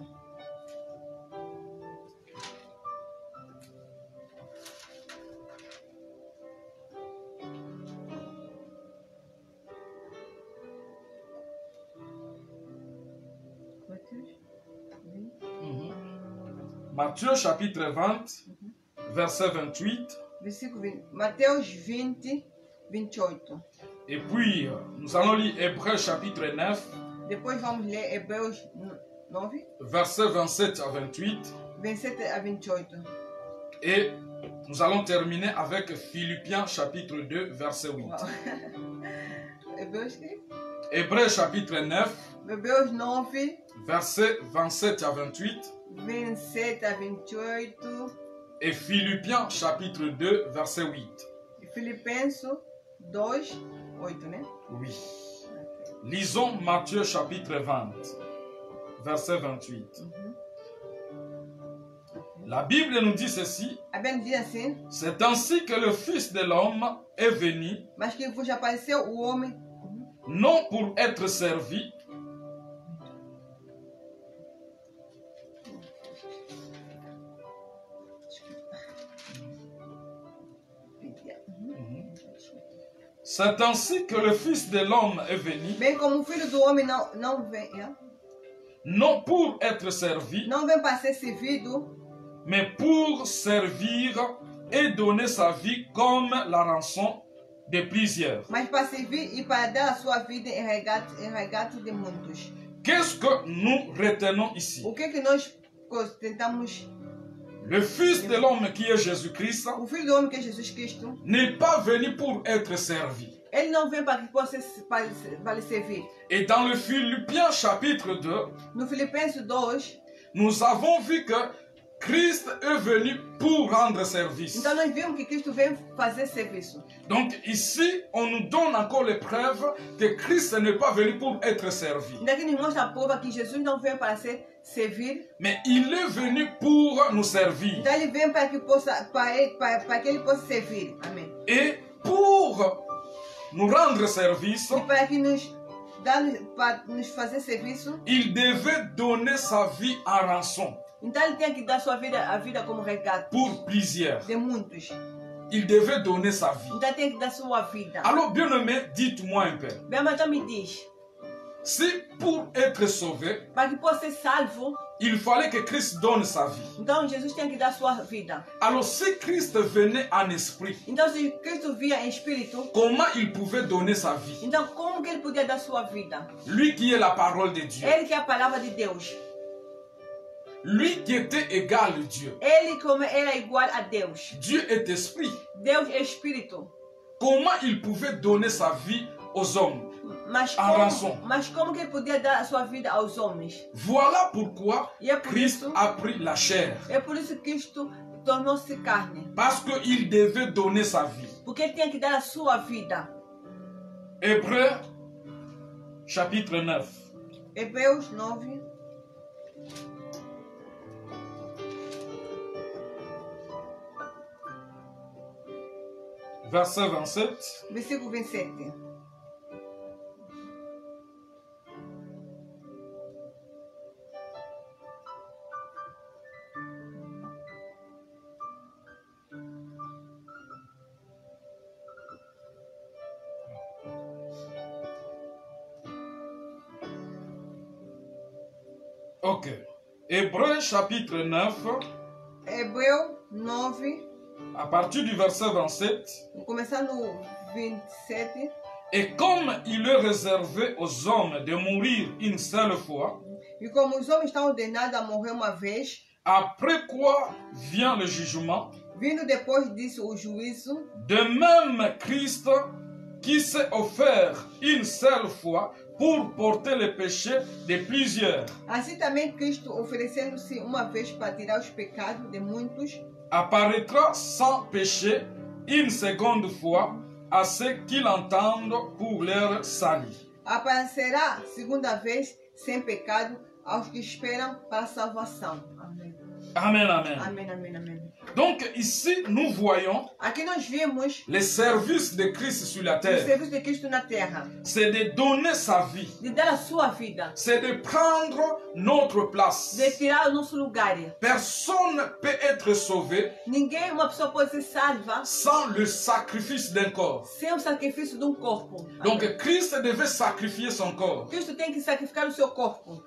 Matthieu chapitre 20, verset 28. Versículo 20. Mateus 20, 28. Et puis, nous allons lire Hébreux chapitre 9. Depois vamos ler Hebreus 9. Verset 27 à 28. 27 à 28. Et nous allons terminer avec Philippiens chapitre 2, verset 8. Wow. Hébreux chapitre 9. Hebreus 9. Verset 27 à 28. 27 à 28. Et Philippiens chapitre 2, verset 8. Filipenses 2, 8, né? Oui. Lisons Matthieu chapitre 20, verset 28. La Bible nous dit ceci. C'est ainsi que le Fils de l'homme est venu, mas que vos apareceu o homem, non pour être servi, c'est ainsi que le Fils de l'homme est venu, bem como o Filho do Homem não vem, non pour être servi, não vem para ser servido, mais pour servir et donner sa vie comme la rançon de plusieurs. Mas para servir e para dar a sua vida em resgate de muitos. Qu'est-ce que nous retenons ici? O que nós tentamos? Le Fils de l'homme qui est Jésus-Christ n'est pas venu pour être servi. Ele não vem para que possa para servir. Et dans le Philippiens chapitre 2, no Filipenses 2, nous avons vu que Christ est venu pour rendre service. Então nós vimos que Cristo veio fazer serviço. Donc ici, on nous donne encore les preuves que Christ n'est pas venu pour être servi. Daqui nos mostra a prova que Jesus não veio para ser servir, mais il est venu pour nous servir. Então ele veio para que ele possa servir. Amém. Et pour nous rendre service, e para que para nos fazer serviço, il devait donner sa vie en rançon. Então ele tinha que dar sua vida, a vida como resgate. Pour plusieurs. De muitos. Il devait donner sa vie. Então tem que dar sua vida. Alors, bien-aimé, dites-moi un peu. Bem, mas então me diz. Si pour être sauvé, para que possa ser salvo, il fallait que Christ donne sa vie. Então Jesus tem que dar sua vida. Alors, si Christ venait en esprit, então se Cristo via em espírito, comment il pouvait donner sa vie? Então como que ele podia dar sua vida? Lui qui est la parole de Dieu. Ele que é a palavra de Deus. Lui qui était égal à Dieu. Ele como era igual a Deus. Dieu est esprit. Deus é espírito. Comment il pouvait donner sa vie aux hommes? Mas como que ele podia dar a sua vida aos homens? Voilà pourquoi Christ a pris la chair. É por isso que Cristo tornou-se carne. Parce qu'il devait donner sa vie. Porque ele tinha que dar a sua vida. Hébreux chapitre 9. Hebreus 9. Verset 27. Versículo 27. Ok. Hébreux chapitre 9. Hébreux 9. À partir du verset 27. Começando no 27. Et comme il est réservé aux hommes de mourir une seule fois. E como os homens estão ordenados a morrer uma vez. Après quoi vient le jugement. Vindo depois disso o juízo. De même Christ qui s'est offert une seule fois pour porter les péchés de plusieurs. Assim também Cristo, oferecendo-se uma vez para tirar os pecados de muitos, apparaîtra sans péché une seconde fois à ceux qui l'entendent pour leur salut. Aparecerá segunda vez sem pecado aos que esperam para a salvação. Amém. Amen, amen. Amém, amém, amém. Donc ici nous voyons aqui nós vemos les services de Christ sur la terre. O serviço de Cristo na terra. C'est de donner sa vie. De dar a sua vida. C'est de prendre notre place. De tirar o nosso lugar. Personne ne peut être sauvé. Ninguém, uma pessoa pode ser salva sans le sacrifice d'un corps. Sem o sacrifício de corpo. Donc Christ devait sacrifier son corps. Cristo tem que sacrificar o seu corpo.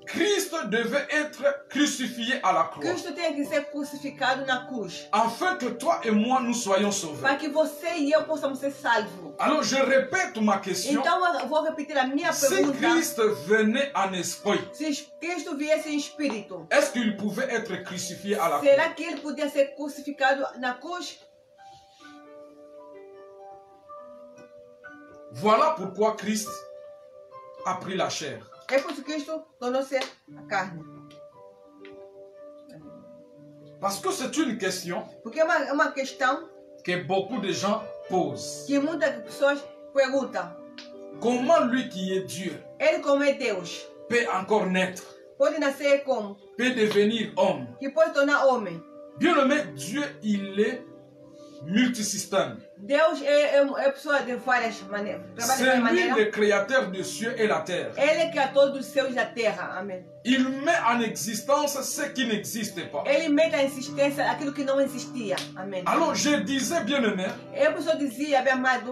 Christ devait être crucifié à la croix. Cristo tem que ser crucificado na cruz. Afin que toi et moi nous soyons sauvés. Para que você e eu possamos ser salvos. Alors je répète ma question. Então eu vou repetir a minha pergunta. Si Christ venait en esprit. Se Cristo viesse em espírito. Est-ce qu'il pouvait être crucifié à la croix? Será que ele podia ser crucificado na cruz? Voilà pourquoi Christ a pris la chair. É por isso que Cristo tornou-se a carne. Parce que c'est une question. Porque é uma questão que beaucoup de gens posent. Que muitas pessoas perguntam. Comment lui qui est Dieu? Ele como é Deus. Peut encore naître. Pode nascer como? Peut devenir homme. Que pode tornar homem. Bien-aimé, Dieu il est multisystème. Deus é pessoa de várias maneiras. C'est lui le créateur des cieux et la terre. Ele é criador dos céus e da terra. Amém. Il met en existence ce qui n'existe pas. Ele mete em existência aquilo que não existia. Amém. Alors je disais, bien-aimé,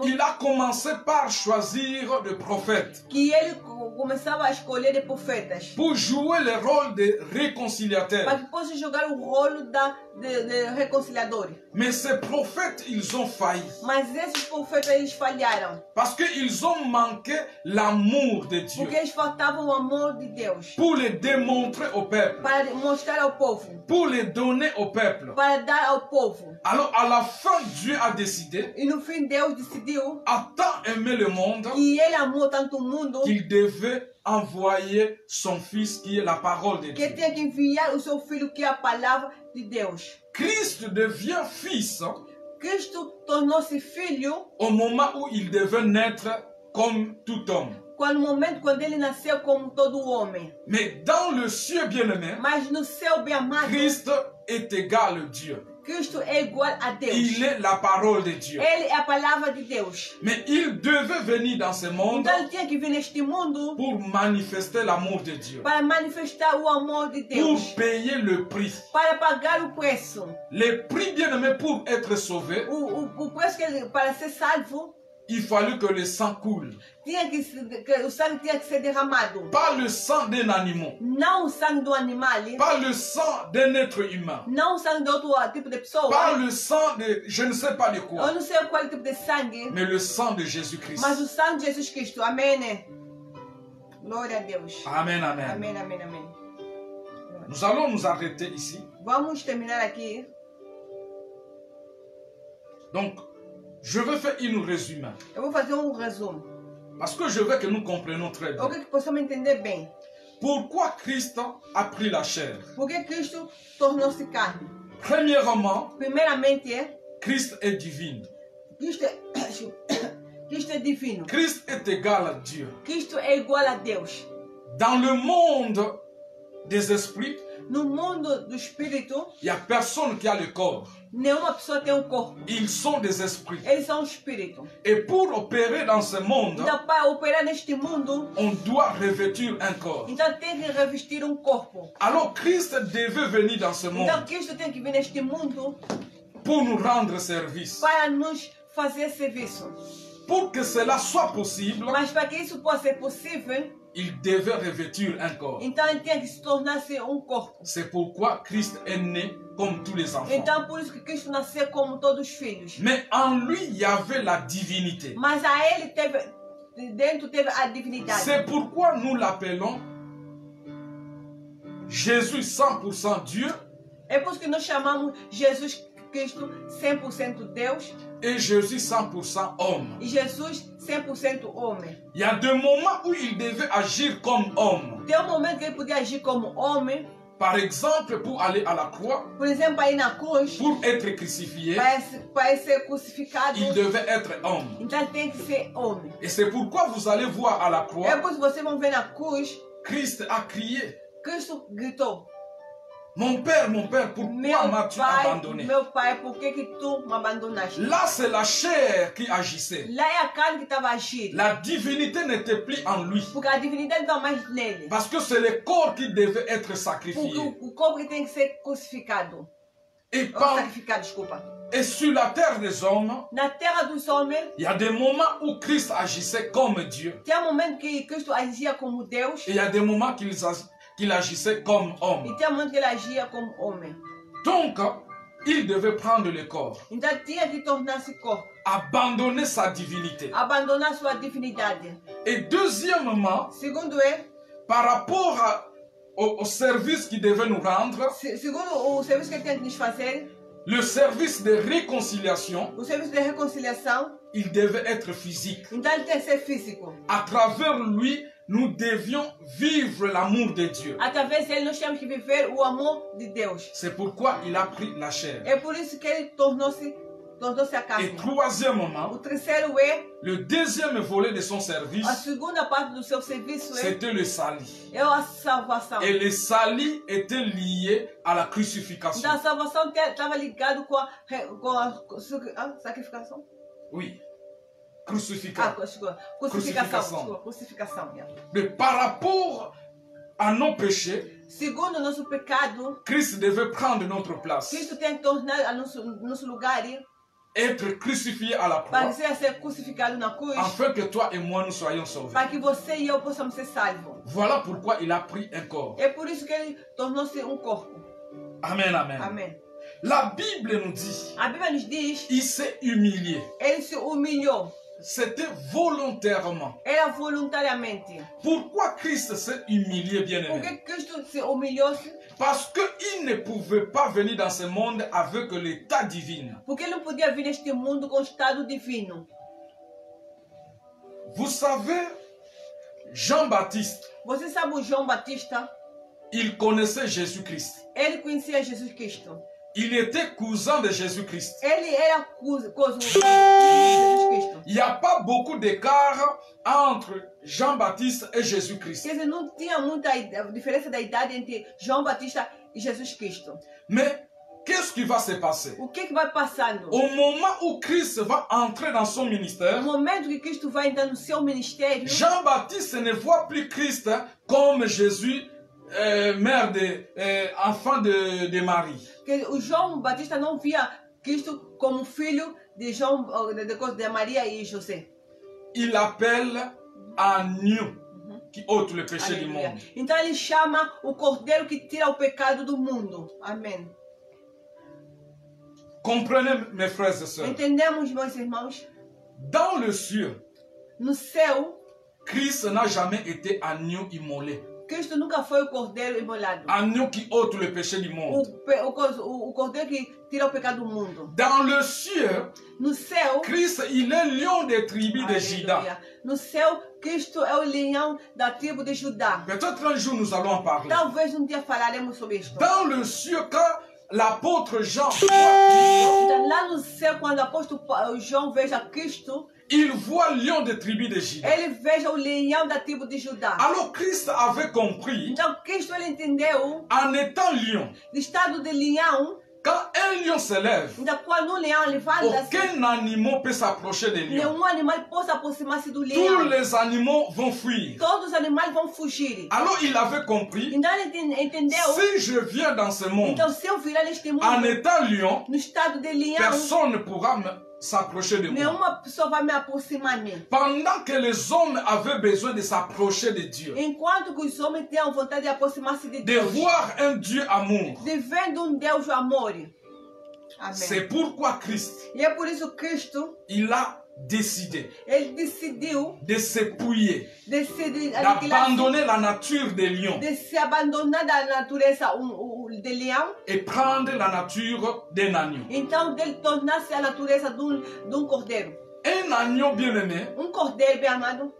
il a commencé par choisir des prophètes. Que ele começava a escolher de profetas. Pour jouer le rôle de réconciliateur. Para que possa jogar o rolo de reconciliador. Mais ces prophètes, ils ont failli. Mas esses profetas eles falharam. Parce qu'ils ont manqué l'amour de Dieu. Porque eles faltavam o amor de Deus. Pour le démontrer au peuple. Para mostrar ao povo. Pour le donner au peuple. Para dar ao povo. Alors à la fin Dieu a décidé. E no fim Deus decidiu. A tant aimé le monde. Que ele amou tanto o mundo. Qu'il devait envoyer son fils qui est la parole de Dieu. Que tinha que enviar o seu filho que é a palavra de Deus. Christ devient fils. Cristo tornou-se filho. Au moment où il devait naître comme tout homme. No momento quando ele nasceu como todo homem. Mais dans le ciel bien-aimé. Mas no céu bem-amado. Christ est égal à Dieu. Cristo é igual a Deus. Il est la parole de Dieu. Ele é a palavra de Deus. Mais il devait venir dans ce monde. Então ele tinha que vir neste mundo. Pour manifester l'amour de Dieu. Para manifestar o amor de Deus. Pour payer le prix. Para pagar o preço. Le prix bien-aimé pour être sauvé. O preço para ser salvo. Il fallut que le sang coule. O sangue tinha que ser derramado. Pas le sang d'un animal. Não o sangue do animal. Pas le sang d'un être humain. Não o sangue de outro tipo de pessoa. Pas le sang de je ne sais pas de quoi. Eu não sei qual tipo de sangue. Mais le sang de Jésus-Christ. Mas o sangue de Jesus Cristo. Amém. Glória a Deus. Amen, amen. Amém, amém, amém. Nous allons nous arrêter ici. Vamos terminar aqui. Donc, je vais faire un résumé. Eu vou fazer resumo. Parce que je veux que nous comprenions très bien. Eu quero que possamos entender bem. Pourquoi Christ a pris la chair? Porque Cristo tornou-se carne. Premièrement, primeiramente, Christ est divin. Cristo é divino. Christ est égal à Dieu. Cristo é igual a Deus. Dans le monde des esprits, no mundo do espírito, il n'y a personne qui a le corps. Nenhuma pessoa tem corpo. Ils sont des esprits. Eles são espírito. Et pour opérer dans ce monde, então, para operar neste mundo, on doit revêtir un corps. Então tem que revestir corpo. Alors Christ devait venir dans ce monde. Então Cristo tem que vir neste mundo pour nous rendre service. Para nos fazer serviço. Pour que cela soit possible, mas para que isso possa ser possível, il devait revêtir un corps. Então ele tinha que se tornar-se corpo. C'est pourquoi Christ est né comme tous les enfants. Então por isso que Cristo nasceu como todos os filhos. Mais en lui il y avait la divinité. Mas a ele dentro teve a divinidade. C'est pourquoi nous l'appelons Jésus 100% Dieu. É por isso que nós chamamos Jesus Cristo 100% Deus. Et Jésus 100% homme. E Jesus 100% homem. Il y a des moments où il devait agir comme homme. Tem momento que ele podia agir como homem. Par exemple, pour aller à la croix, por exemplo, ir na cruz, pour être crucifié, para ser crucificado, il devait être homme. Então ele tem que ser homem. Et c'est pourquoi vous allez voir à la croix, é por isso que vocês vão ver na cruz, Christ a crié. Cristo gritou. Mon père, pourquoi m'as-tu abandonné? Meu pai, por que tu me abandonaste? Là, c'est la chair qui agissait. Lá é a carne que estava agindo. La divinité n'était plus en lui. Porque a divindade não mais nele. Parce que c'est le corps qui devait être sacrifié. Porque o corpo que tem que ser crucificado. Sacrificado, desculpa. Et sur la terre des hommes, na terra dos homens, il y a des moments où Christ agissait comme Dieu. Tem momento que Cristo agia como Deus. Et il y a des moments qu'il agissait comme homme. E tem momento que ele agia como homem. Donc, il devait prendre le corps. Então tinha que tornar-se corpo. Abandonner sa divinité. Abandonar sua divinidade. Et deuxièmement, segundo par rapport au service qu'il devait nous rendre, segundo o serviço que ele tem que nos fazer, le service de réconciliation, o serviço de reconciliação, il devait être physique. Então ele tem que ser físico. À travers lui, nous devions vivre l'amour de Dieu. Através dele nós temos que viver o amor de Deus. C'est pourquoi il a pris la chair. É por isso que ele tornou-se a carne. Et troisièmement, o terceiro le deuxième volet de son service, a segunda parte do seu serviço c'était le salut. É a salvação. Et le salut était lié à la crucifixion. Então a salvação estava ligado com a sacrificação? Oui. Crucifixion. Crucificação. Mais par rapport à nos péchés, segundo nosso pecado, Christ devait prendre notre place. Cristo tem que tornar nosso lugar, être crucifié à la croix, para ser crucificado na cruz, afin que toi et moi nous soyons sauvés. Para que você e eu possamos ser salvos. Voilà pourquoi il a pris un corps. É por isso que ele tornou-se corpo. Amen, amen. Amen. La Bible nous dit, il s'est humilié. Ele se humilhou. C'était volontairement. Era voluntariamente. Pourquoi Christ s'est humilié, bien-aimé? Porque Cristo se humilhou? Parce qu'il ne pouvait pas venir dans ce monde avec l'état divin. Porque ele não podia vir neste mundo com estado divino. Vous savez, Jean-Baptiste. Você sabe o João Batista? Il connaissait Jésus-Christ. Ele conhecia Jesus Cristo. Il était cousin de Jésus-Christ. Ele era cousin de Jesus Cristo. Il n'y a pas beaucoup d'écart entre Jean-Baptiste et Jésus-Christ. Quer dizer, não tinha muita diferença da idade entre João Batista e Jesus Cristo. Mais qu'est-ce qui va se passer? O que vai passando? Au moment où Christ va entrer dans son ministère, no momento que Cristo vai entrar no seu ministério, Jean-Baptiste ne voit plus Christ comme Jésus, mère enfant de Marie. Que o João Batista não via Cristo como filho de de Maria e José. Il appelle agneau qui ôte le péché du monde. Então ele chama o cordeiro que tira o pecado do mundo. Amém. Comprenez, mes frères et sœurs. Entendemos, meus irmãos? Dans le ciel, no céu, Christ n'a jamais été agneau immolé. Cristo nunca foi o cordeiro imolado. Agneau qui ôte le péché du monde. O cordeiro que tira o pecado do mundo. Dans le ciel, no céu, Christ, il est lion des tribus de Juda. No céu, Cristo é o leão da tribo de Judá. Peut-être un jour nous allons en parler. Talvez um dia falaremos sobre isso. Dans le ciel, quand l'apôtre Jean voit Cristo, lá no céu, quando o apóstolo João veja Cristo, il voit lion des tribus de Juda. Ele veja o leão da tribo de Judá. Alors Christ avait compris. Então Cristo ele entendeu. En étant lion. No estado de leão. Quand un lion se lève, então, quando um leão levanta-se, aucun animal peut s'approcher de lion. Nenhum animal pode aproximar-se do leão. Tous les animaux vont fuir. Todos os animais vão fugir. Alors il avait compris. Então ele entendeu. Si je viens dans ce monde, então, se eu virar neste mundo, en étant lion, no estado de leão, personne ne pourra s'approcher de moi. Nenhuma pessoa vai me aproximar de mim. Pendant que les hommes avaient besoin de s'approcher de Dieu, enquanto que os homens tinham vontade de aproximar-se de Deus, de voir un Dieu amour, de ver Deus amor. C'est pourquoi Christ, e é por isso Cristo, il a décidé, ele decidiu de s'épouiller, d'abandonner la nature des lions, de se abandonar da natureza de leão, et prendre la nature d'un agneau. Então dele tornar-se a natureza de cordeiro. Un agneau bien-aimé, cordeiro bem amado,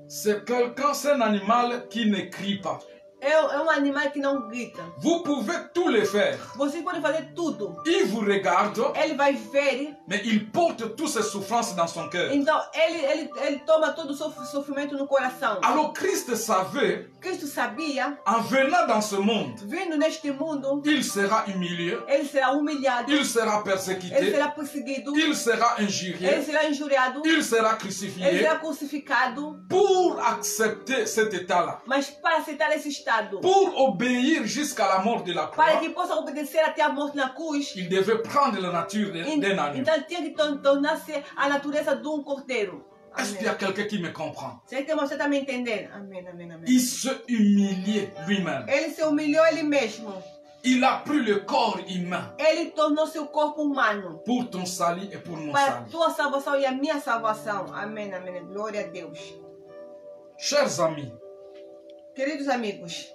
c'est un animal qui ne crie pas. É animal que não grita. Vous pouvez tout le faire. Você pode fazer tudo. Il vous regarde. Ele vai ver. Mais il porte toutes ses souffrances dans son cœur. Então ele toma todo o sofrimento no coração. Alors Christ savait. Cristo sabia. En venant dans ce monde. Vindo neste mundo. Il sera humilié. Ele será humilhado. Il sera persécuté. Ele será perseguido. Il sera injurié. Ele será injuriado. Il sera crucifié. Ele será crucificado. Pour accepter cet état-là. Mas para aceitar esse estado. Pour obéir jusqu'à la mort de la croix. Para que possa obedecer até a morte na cruz. Il devait prendre la nature d'un agneau. Então tinha que tornar-se a natureza de cordeiro. Est-ce qu'il y a quelqu'un qui me comprend? Será que você está me entendendo? Amém, amém, amém. Il se humiliait lui-même. Ele se humilhou ele mesmo. Il a pris le corps humain. Ele tornou seu corpo humano. Pour ton salut et pour mon salut. Para a tua salvação e a minha salvação. Amém, amém. Glória a Deus. Chers amis. Queridos amigos.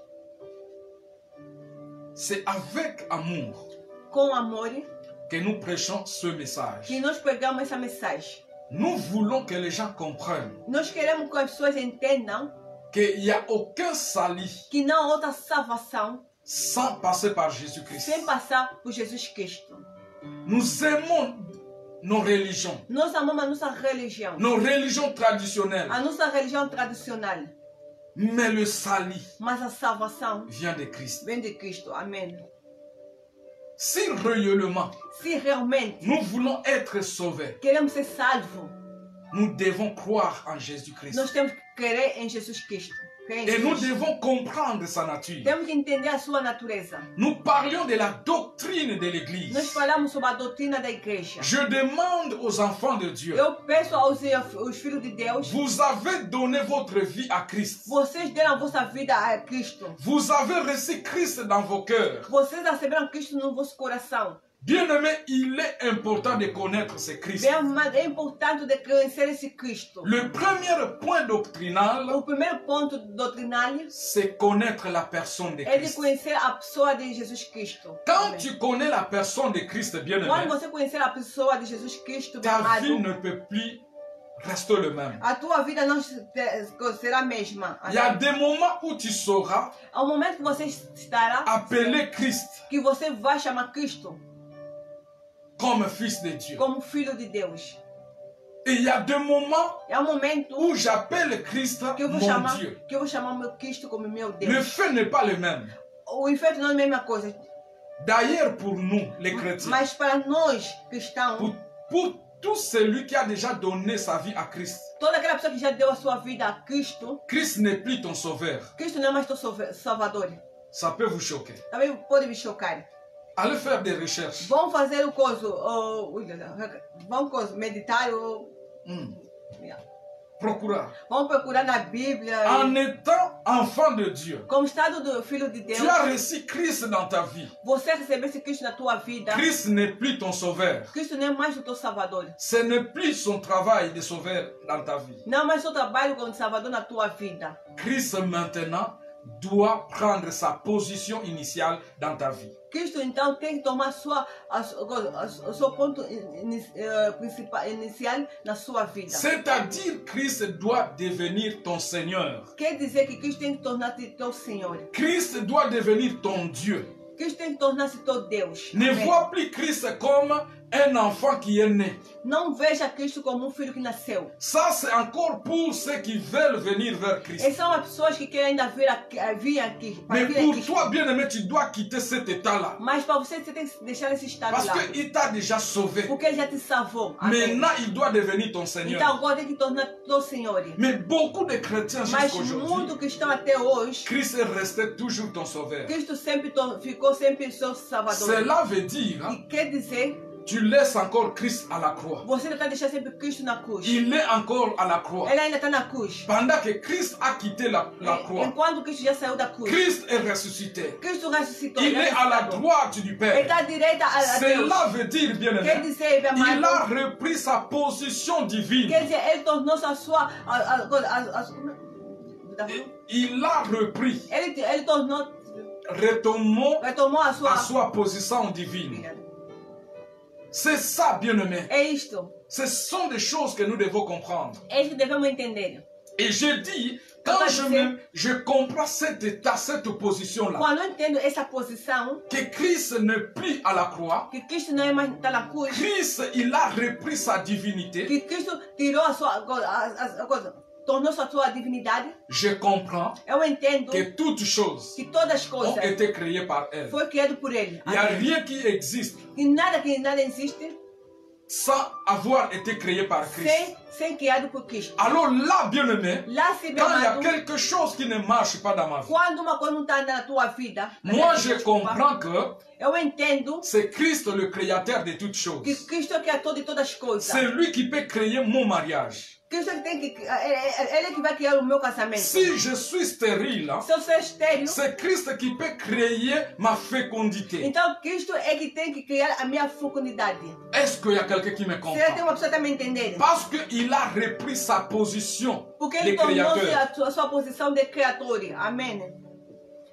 C'est avec amour. Com amor. Que nous prêchons ce message. Que nós pregamos essa mensagem. Nous voulons que les gens comprennent. Nós queremos que as pessoas entendam. Qu'il n'y a aucun salut. Que não há outra salvação. Sans passer par Jésus-Christ. Sem passar por Jesus Cristo. Nous aimons nos religions. Nós amamos a nossa religião. Nos religions traditionnelles. A nossa religião tradicional. Mais le salut. Mas a salvação vient de Christ. Vem de Cristo. Amém. Si réellement. Se realmente. Nous voulons être sauvés. Queremos ser salvos. Nous devons croire en Jésus-Christ. Nós temos que crer em Jesus Cristo. Et nous devons comprendre sa nature. Temos que entender a sua natureza. Nous parlions de la doctrine de l'Église. Nós falamos sobre a doutrina da igreja. Je demande aux enfants de Dieu. Eu peço aos filhos de Deus. Vous avez donné votre vie à Christ. Vocês deram a vossa vida a Cristo. Vous avez reçu Christ dans vos cœurs. Vocês receberam Cristo no vosso coração. Bien-aimé, il est important de connaître ce Christ. É importante de conhecer esse Cristo. Le premier point doctrinal, o primeiro ponto doutrinal, c'est connaître la personne de Christ. É de conhecer a pessoa de Jesus Cristo. Quand tu connais la personne de Christ, bien-aimé, quando você conhecer a pessoa de Jesus Cristo, ta vie ne peut plus rester le même. A tua vida não será a mesma. Il y a des moments où tu sauras, ao momento que você estará, appeler Christ, que você vai chamar Cristo comme fils de Dieu. Como filho de Deus. Et il y a des moments momento où j'appelle Christ mon Dieu. Que eu vou chamar meu Cristo como meu Deus. Le fait n'est pas le même. O efeito não é a mesma coisa. D'ailleurs, pour nous, les chrétiens, mas para nós cristãos, pour tout celui qui a déjà donné sa vie à Christ, toda aquela pessoa que já deu a sua vida a Cristo, Christ n'est plus ton sauveur. Cristo não é mais teu salvador. Ça peut vous choquer. Também pode me chocar. Allez faire des recherches. Vão fazer o coisa, vão meditar ou procurar. Vão procurar na Bíblia. En étant enfant de Dieu, como estado do filho de Deus, tu as reçu Christ dans ta vie. Você recebesse Cristo na tua vida. Christ n'est plus ton sauveur. Cristo não é mais o teu salvador. Ce n'est plus son travail de sauveur dans ta vie. Não mais o trabalho como salvador na tua vida. Christ maintenant doit prendre sa position initiale dans ta vie. Cristo então tem que tomar o seu ponto principal inicial na sua vida. C'est-à-dire Christ doit devenir ton Seigneur. Quer dizer que Cristo tem que tornar-se teu Senhor. Christ doit devenir ton Dieu. Cristo tem que tornar-se teu Deus. Ne vois plus Christ comme un enfant qui est né. Não veja Cristo como filho que nasceu. Ça c'est encore pour ceux qui veulent venir vers Christ. E são as pessoas que querem ainda vir aqui. Mais pour toi, bien-aimé, tu dois quitter cet état-là. Mas para você tem que deixar esse estado lá. Parce qu'il t'a déjà sauvé. Porque ele já te salvou. Maintenant, il doit devenir ton Seigneur. Então agora tem que tornar teu Senhor. Mais beaucoup de chrétiens jusqu'aujourd'hui, muito cristão até hoje, Christ est resté toujours ton sauveur. Cristo sempre ficou sempre seu salvador. Cela veut dire, e quer dizer, tu laisses encore Christ à la croix. Você ainda está deixando sempre Cristo na cruz. Il est encore à la croix. Ele ainda está na cruz. Pendant que Christ a quitté la croix. Enquanto Cristo já saiu da cruz. Christ est ressuscité. Cristo ressuscitou. Il est à la droite du Père. Ele está à direita a Deus. Cela veut dire, bien aimé, quer dizer, il a repris sa position divine. Quer dizer, ele tornou-se a sua il a repris. Ele tornou. Retomou a sua posição divine. C'est ça, bien-aimé. É isto. Ce sont des choses que nous devons comprendre. É isso que devemos entender. Et je dis, quand je comprends cet état, cette position-là, quando eu entendo essa posição, que Christ n'est plus à la croix, que Cristo não é mais está na cruz, Christ, il a repris sa divinité, que Cristo tirou a sua tornou-se a sua divindade. Je comprends eu entendo que toutes choses que todas as coisas ont été créées par elle. Foi criado por ele. Il n'y a rien qui existe que nada existe sans avoir été créé par Christ. Sem criado por Cristo. Alors là, bien-aimé, quand il y a amado, quelque chose qui ne marche pas dans ma vie, quando uma coisa não está na tua vida, moi je comprends que eu entendo c'est Christ le créateur de toutes choses. Que Cristo é o criador de todas as coisas. C'est lui qui peut créer mon mariage. Cristo ele que vai criar o meu casamento. Si je suis stérile, se eu sou estéril, c'est Christ qui peut créer ma fécondité. Então Cristo é que tem que criar a minha fecundidade. Est-ce qu'il y a quelqu'un qui me comprend? Será que tem uma pessoa que está me entendendo? Parce qu'il a repris sa position Porque ele tornou-se a sua posição de criador. Amém.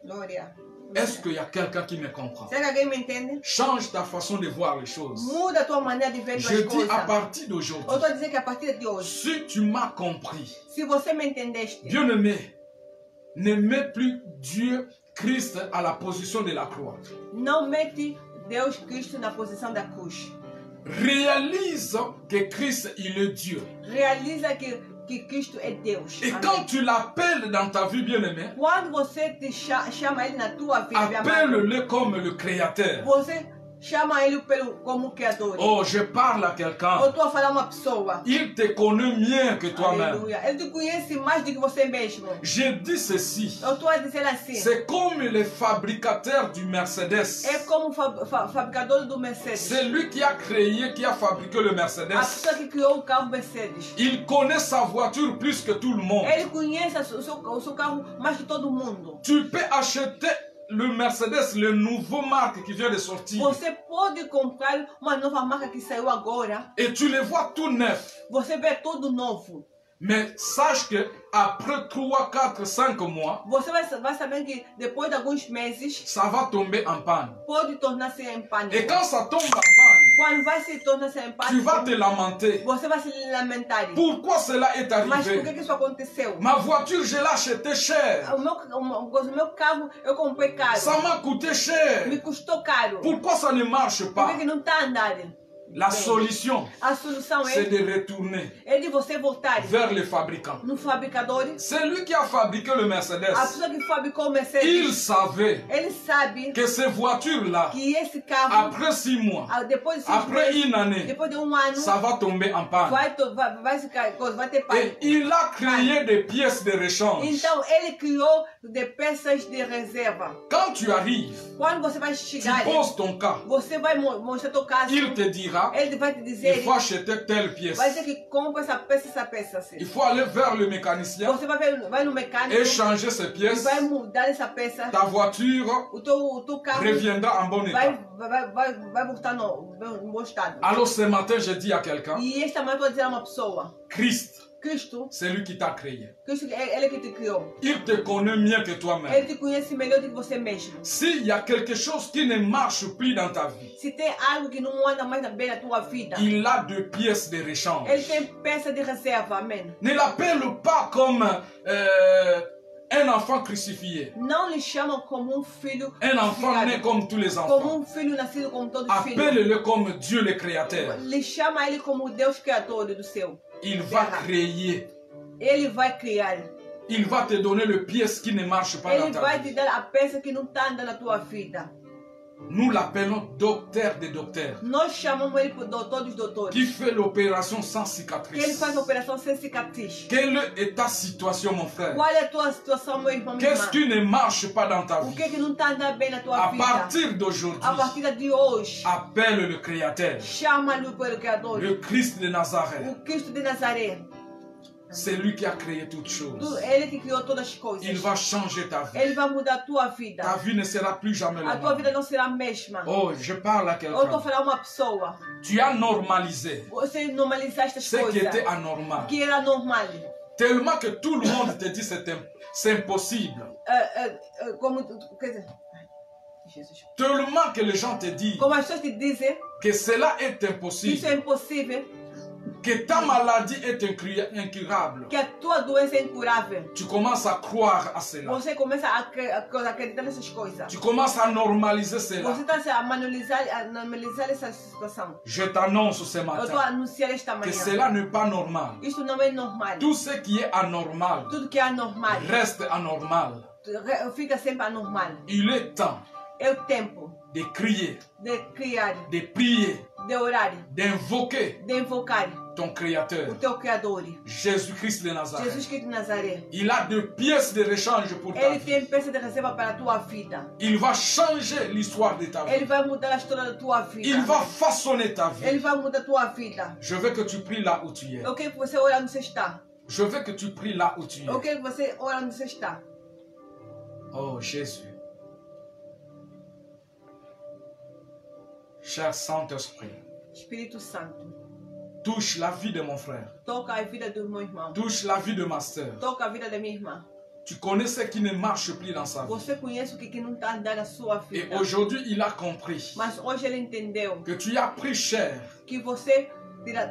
Glória. Est-ce qu'il y a quelqu'un qui me comprend? Será que alguém me entende? Change ta façon de voir les choses. Muda a tua maneira de ver as coisas. Je dis à partir d'aujourd'hui. Eu estou a dizer que a partir de hoje. Si tu m'as compris. Se você me entendeste. Bien-aimé, ne mets plus Dieu, Christ à la position de la croix. Não mete Deus Cristo na posição da cruz. Réalise que Christ il est Dieu. Réalisa que Cristo é Deus. Et quand tu l'appelles dans ta vie, bien-aimé, quando você te chama ele na tua vida, appelle-le comme le créateur. Você chama ele como criador. Oh, je parle à quelqu'un. Eu estou a falar a uma pessoa. Il te connaît mieux que toi-même. Ele te conhece mais do que você mesmo. Je dis ceci. Eu estou a dizer assim. C'est comme le fabricateur du Mercedes. É como o fabricador do Mercedes. C'est lui qui a créé, qui a fabriqué le Mercedes. A pessoa que criou o carro Mercedes. Il connaît sa voiture plus que tout le monde. Ele conhece o seu carro mais que todo mundo. Tu peux acheter le Mercedes, le nouveau marque qui vient de sortir. Você pode comprar uma nova marca que saiu agora. Et tu les vois tout neuf. Você vê tudo novo. Mais sache que après 3, 4, 5 mois, você vai saber que depois de alguns meses, ça va tomber en panne. Pode tornar-se em pânico. Et quand ça tombe en panne, quando vai se tornar-se em pânico, tu vas te lamenter. Você vai se lamentar. Pourquoi cela est arrivé? Mas por que isso aconteceu? Ma voiture, je l'ai achetée cher. O meu carro eu comprei caro. Ça m'a coûté cher. Me custou caro. Pourquoi ça ne marche pas? Por que não está andando? La solution, c'est de retourner vers le fabricant. C'est lui qui a fabriqué le Mercedes. Il savait que ces voitures-là, après 6 mois, après une année, ça va tomber en panne. Et il a créé des pièces de rechange. Quand tu arrives, tu poses ton cas. Il te dira, il faut acheter telle pièce. Il faut aller vers le mécanicien et changer ces pièces. Ta voiture reviendra en bon état. Alors ce matin, je dis à quelqu'un, Christ, c'est lui qui t'a créé. Il te connaît mieux que toi-même. S'il y a quelque chose qui ne marche plus dans ta vie, il a 2 pièces de rechange. Ne l'appelle pas comme un enfant crucifié. Un enfant né comme tous les enfants. Appelle-le comme Dieu le créateur. Il va créer. Il va te donner le pièce qui ne marche pas dans ta vie. Nous l'appelons docteur des docteurs. Qui fait l'opération sans cicatrice. Quelle est ta situation, mon frère? Qu'est-ce qui ne marche pas dans ta vie? À partir d'aujourd'hui, appelle le Créateur. Le Christ de Nazareth. C'est lui qui a créé toutes choses. Il va changer ta vie. Ta vie ne sera plus jamais la même. Oh, je parle à quelqu'un. Tu as normalisé ce qui était anormal. Tellement que tout le monde te dit c'est impossible. Tellement que les gens te disent que cela est impossible. Que ta maladie est incurable. Tu commences à croire à cela. Tu commences à normaliser cela. Je t'annonce ce matin que cela n'est pas normal. Tout ce qui est anormal reste anormal. Il est temps de crier, de prier, d'invoquer ton Créateur, Jésus-Christ de Nazareth. Il a 2 pièces de rechange pour ta vie. Il va changer l'histoire de ta vie. Il va façonner ta vie. Je veux que tu pries là où tu es. Je veux que tu pries là où tu es. Oh Jésus. Cher Saint-Esprit, Espírito Santo, touche la vie de mon frère. Toca a vida do meu irmão. Touche la vie de ma sœur. Toca a vida da minha irmã. Tu connais ce qui ne marche plus dans sa vie. Você conhece o que não está andando na sua vida. Et aujourd'hui, il a compris Mas hoje ele entendeu que tu as pris cher. Que você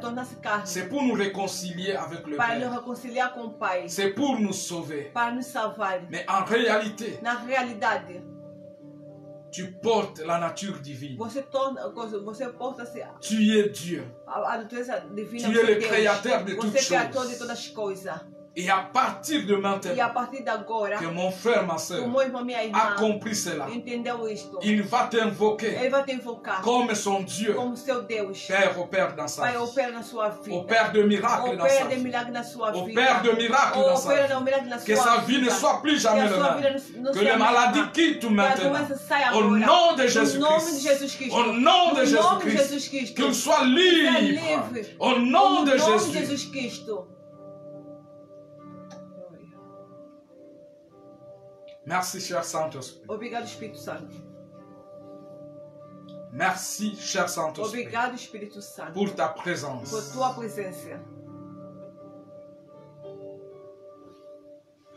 torna-se carne. C'est pour nous réconcilier avec le para Père. Nos reconciliar com o Pai. C'est pour nous sauver. Para nos salvar. Mais en réalité, na realidade, tu portes la nature divine. Você porta tu es Dieu. A natureza divina. Tu es le créateur de toutes choses. Você é criador de todas as coisas. Et à partir de maintenant, que mon frère, ma soeur, a compris cela, il va t'invoquer comme son Dieu. Père, opère dans sa vie. Opère de miracles dans sa vie. Opère de miracles dans sa vie. Que sa vie ne soit plus jamais le même. Que les maladies quittent maintenant. Au nom de Jésus-Christ. Au nom de Jésus-Christ. Qu'il soit libre. Au nom de Jésus-Christ. Merci, cher Saint-Esprit. Obrigado, Espírito Santo. Merci, cher Saint-Esprit. Obrigado, Espírito Santo. Pour ta présence. Por tua presença.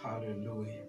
Alléluia.